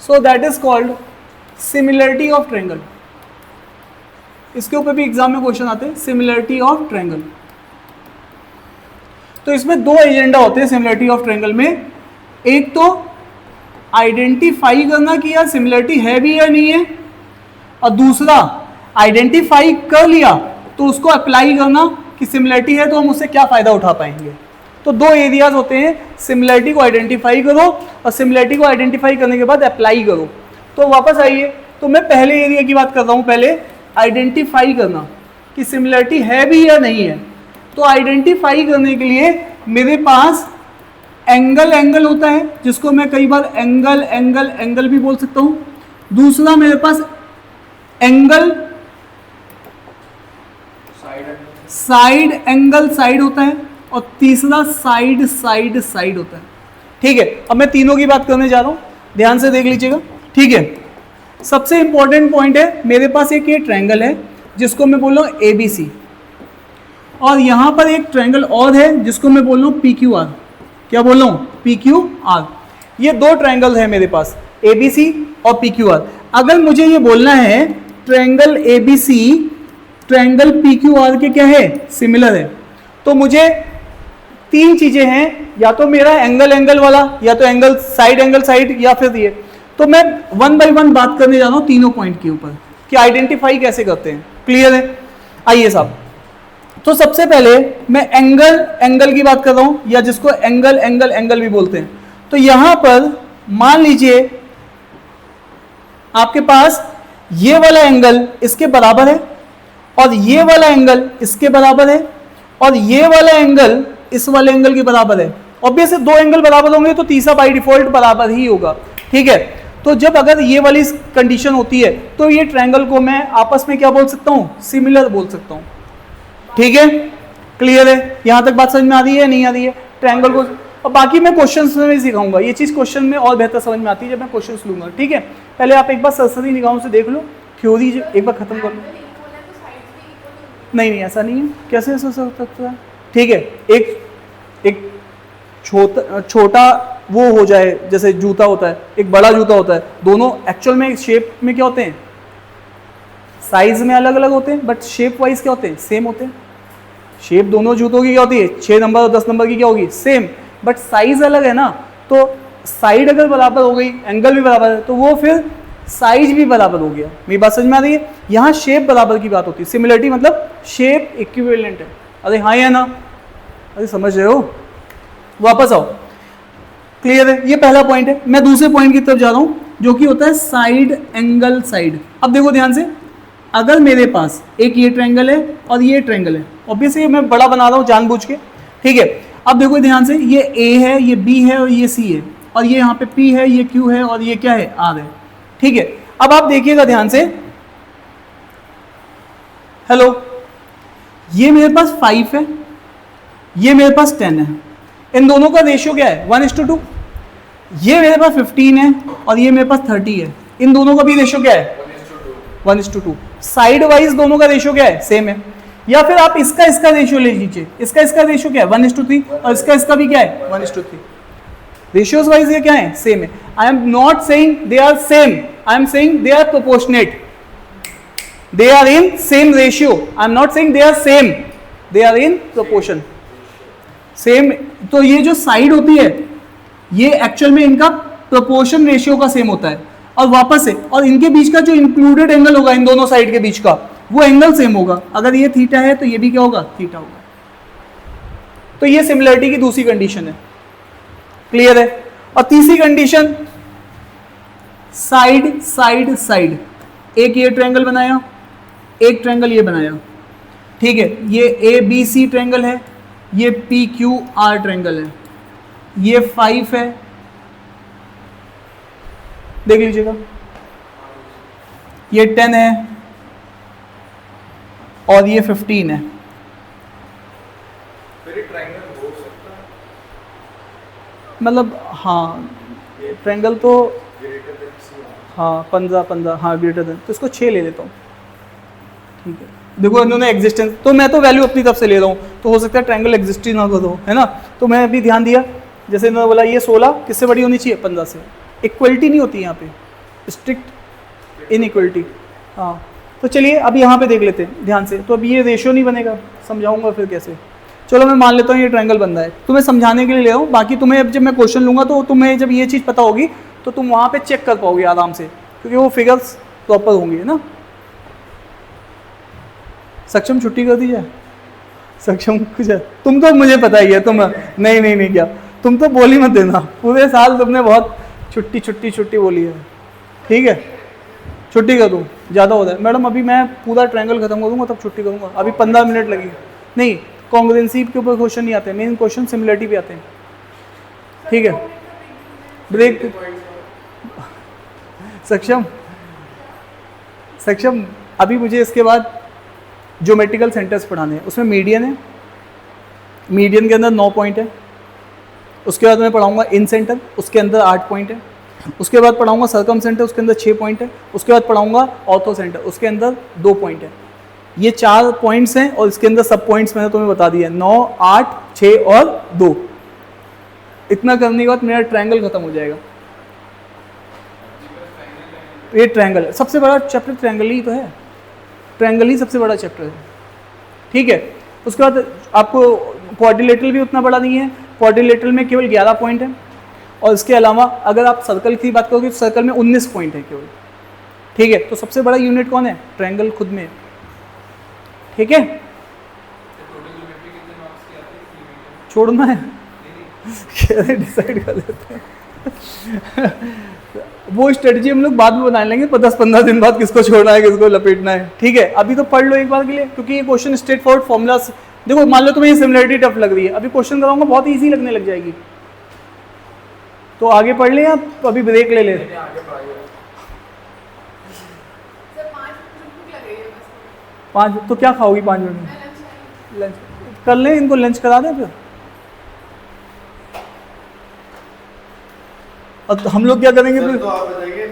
[SPEAKER 1] सो that is called similarity of triangle. इसके ऊपर भी एग्जाम में क्वेश्चन आते हैं, सिमिलरिटी ऑफ ट्रायंगल। तो इसमें दो एजेंडा होते हैं सिमिलरिटी ऑफ ट्रायंगल में। एक तो आइडेंटिफाई करना कि यार सिमिलरिटी है भी या नहीं है, और दूसरा आइडेंटिफाई कर लिया तो उसको अप्लाई करना कि सिमिलरिटी है तो हम उससे क्या फायदा उठा पाएंगे। तो दो एरियाज होते हैं, सिमिलरिटी को आइडेंटिफाई करो और सिमिलरिटी को आइडेंटिफाई करने के बाद अप्लाई करो। तो वापस आइए, तो मैं पहले एरिया की बात कर रहा हूं, पहले आइडेंटिफाई करना कि सिमिलरिटी है भी या नहीं है। तो आइडेंटिफाई करने के लिए मेरे पास एंगल होता है, जिसको मैं कई बार एंगल भी बोल सकता हूं। दूसरा मेरे पास एंगल साइड एंगल साइड होता है, और तीसरा साइड होता है। ठीक है, अब मैं तीनों की बात करने जा रहा हूं, ध्यान से देख लीजिएगा। ठीक है, सबसे इंपॉर्टेंट पॉइंट है, मेरे पास एक ये ट्रायंगल है जिसको मैं बोल रहा हूं ABC, और यहां पर एक ट्रायंगल और है जिसको मैं बोल रहा हूं PQR। क्या बोल रहा हूं? PQR। ये दो ट्रायंगल है मेरे पास, ABC और PQR। अगर मुझे ये बोलना है ट्रायंगल ABC ट्रायंगल PQR के क्या है? सिमिलर है, तो मुझे तीन चीजें हैं, या तो मेरा एंगल वाला, या तो एंगल साइड, या फिर ये। तो मैं 1 बाय 1 बात करने जा रहा हूं तीनों पॉइंट के ऊपर कि आइडेंटिफाई कैसे करते हैं। क्लियर है? आइए साहब, तो सबसे पहले मैं एंगल की बात कर रहा हूं, या जिसको एंगल भी बोलते हैं। तो यहां पर मान लीजिए आपके पास ये वाला एंगल इसके बराबर है, और ये वाला एंगल इसके बराबर है, और ये वाला एंगल इस वाले एंगल के बराबर है। ऑब्वियसली दो एंगल बराबर होंगे तो तीसरा बाय डिफॉल्ट बराबर ही होगा। ठीक है, तो जब अगर ये वाली कंडीशन होती है तो ये ट्रायंगल को मैं आपस में क्या बोल सकता हूं? सिमिलर बोल सकता हूं। ठीक है, क्लियर है? यहां तक बात समझ में आ रही है, नहीं आ रही है? ट्रायंगल को, और बाकी मैं क्वेश्चंस में सिखाऊंगा ये चीज, क्वेश्चन में और बेहतर समझ में आती है जब मैं क्वेश्चंस लूंगा। ठीक है, पहले आप एक बार सरसरी निगाहों से देख लो, थ्योरी एक बार खत्म कर लो। नहीं नहीं ऐसा नहीं है, कैसे ऐसा हो सकता है? ठीक है, एक छोटा वो हो जाए, जैसे जूता होता है, एक बड़ा जूता होता है, दोनों एक्चुअल में शेप में क्या होते हैं, साइज में अलग अलग होते हैं, बट शेप वाइज क्या होते हैं, सेम होते हैं। शेप दोनों जूतों की क्या होती है, 6 नंबर और 10 नंबर की क्या होगी, सेम, बट साइज अलग है ना। तो साइड अगर बराबर हो गई, एंगल भी बराबर है, तो वो फिर साइज भी बराबर हो गया। मेरी बात समझ में आ रही है? यहाँ शेप बराबर की बात होती है, सिमिलरिटी मतलब शेप इक्विवेलेंट है। अरे हाँ या ना, अरे समझ रहे हो? वापस आओ, क्लियर है? ये पहला पॉइंट है। मैं दूसरे पॉइंट की तरफ जा रहा हूँ, जो कि होता है साइड एंगल साइड। अब देखो ध्यान से, अगर मेरे पास एक ये ट्रायंगल है और ये ट्रायंगल है, ऑब्वियसली मैं बड़ा बना रहा हूँ जानबूझ के, ठीक है। अब देखो ध्यान से, ये ए है, ये बी है और ये सी है, और ये यहाँ पे पी है, ये क्यू है और ये क्या है, आर है, ठीक है। अब आप देखिएगा ध्यान से, हेलो, ये मेरे पास 5 है, ये मेरे पास 10 है, इन दोनों का रेशियो क्या है, 1:2। ये मेरे पास 15 है और ये मेरे पास 30 है, इन दोनों का भी रेशियो क्या है, 1:2। साइड वाइज दोनों का रेशियो क्या है, सेम है। या फिर आप इसका रेशियो ले लीजिए, इसका रेशियो क्या है, 1:3, और इसका भी क्या है, 1:3। रेशियोज वाइज ये क्या है, सेम है। I am not saying they are same, I am saying they are proportionate, they are in same ratio. I am not saying they are same, they are in proportion, same. तो ये जो side होती है, ये actual में इनका proportion ratio का same होता है। और वापस से, और इनके बीच का जो इंक्लूडेड एंगल होगा, इन दोनों साइड के बीच का, वो एंगल सेम होगा। अगर ये थीटा है तो ये भी क्या होगा, थीटा होगा। तो ये सिमिलरिटी की दूसरी कंडीशन है, क्लियर है। और तीसरी कंडीशन, साइड साइड साइड। एक ये ट्रायंगल बनाया, एक ट्रायंगल ये बनाया, ठीक है। ये ए बी सी ट्रायंगल है, ये पी क्यू आर ट्रायंगल है, ये 5 है, देख लीजिएगा, ये 10 है और ये 15 है।
[SPEAKER 2] फिर ट्रायंगल हो सकता है,
[SPEAKER 1] मतलब हाँ, ट्रायंगल तो
[SPEAKER 2] ग्रेटर देन सी,
[SPEAKER 1] हाँ 15, हाँ ग्रेटर देन, तो इसको 6 ले लेता हूँ, ठीक है। देखो इन्होंने एग्जिस्टेंस, तो मैं तो वैल्यू अपनी तरफ से ले रहा हूँ, तो हो सकता है ट्रायंगल एग्जिस्ट ही ना करो, है ना। तो मैं अभी ध्यान दिया, जैसे इन्होंने बोला ये 16 किससे बड़ी होनी चाहिए, 15 से। इक्वलिटी नहीं होती यहाँ पे, स्ट्रिक्ट इनइक्वलिटी। हाँ, तो चलिए अब यहाँ पे देख लेते हैं ध्यान से। तो अब ये रेशियो नहीं बनेगा, समझाऊंगा फिर कैसे। चलो मैं मान लेता हूँ ये ट्रायंगल बन रहा है, तुम्हें समझाने के लिए ले रहा हूँ। बाकी तुम्हें अब जब मैं क्वेश्चन लूँगा तो तुम्हें जब ये चीज़ पता होगी तो तुम वहाँ पे चेक कर पाओगे आराम से, क्योंकि वो फिगर्स प्रॉपर होंगे ना। सक्षम छुट्टी कर दी जाए, सक्षम कुछ है, तुम तो मुझे पता ही है, तुम नहीं क्या, तुम तो बोल ही मत देना, पूरे साल तुमने बहुत छुट्टी बोली है, ठीक है। छुट्टी कर दूँ, ज़्यादा हो रहा है मैडम, अभी मैं पूरा ट्रायंगल खत्म करूँगा तब छुट्टी करूँगा, अभी 15 मिनट लगेगी। नहीं, कॉन्ग्रुएंसी के ऊपर क्वेश्चन नहीं आते, मेन क्वेश्चन सिमिलरिटी पे आते हैं, ठीक है। ब्रेक, सक्षम अभी मुझे इसके बाद ज्योमेट्रिकल सेंटर्स पढ़ाने हैं, उसमें मीडियन है, मीडियन के अंदर 9 पॉइंट है। उसके बाद मैं पढ़ाऊंगा इन सेंटर, उसके अंदर 8 पॉइंट है। उसके बाद पढ़ाऊंगा सर्कम सेंटर, उसके अंदर 6 पॉइंट है। उसके बाद पढ़ाऊंगा ऑर्थो सेंटर, उसके अंदर 2 पॉइंट है। ये 4 पॉइंट्स हैं और इसके अंदर सब पॉइंट्स मैंने तुम्हें बता दिया, 9, 8, 6 और 2। इतना करने के बाद मेरा ट्रायंगल खत्म हो जाएगा। ये ट्रायंगल है, सबसे बड़ा चैप्टर ट्रायंगल ही तो है, ट्रायंगल ही सबसे बड़ा चैप्टर है, ठीक है। उसके बाद आपको क्वाड्रिलेटरल भी उतना बड़ा नहीं है, क्वाड्रिलेटरल में केवल 11 पॉइंट है। और इसके अलावा अगर आप सर्कल की बात करोगे तो सर्कल में 19 पॉइंट है केवल, ठीक है। तो सबसे बड़ा यूनिट कौन है, ट्रायंगल खुद में, ठीक है। छोड़ना है डिसाइड कर लेते हैं वो स्ट्रेटजी हम लोग बाद में बना लेंगे, 10-15 दिन बाद किसको छोड़ना है किसको लपेटना है, ठीक है। अभी तो पढ़ लो एक बार के लिए, क्योंकि ये क्वेश्चन स्ट्रेट फॉरवर्ड फॉर्मूलास। देखो मान लो तुम्हें ये सिमिलरिटी टफ लग रही है, अभी क्वेश्चन कराऊंगा बहुत इजी लगने लग जाएगी, तो आगे पढ़ लें आप, अभी ब्रेक ले लें। 5 तो क्या खाओगी 5 मिनट में, लंच कर लें, इनको लंच करा दें फिर। और हम लोग क्या करेंगे फिर,
[SPEAKER 2] तो आप बताइए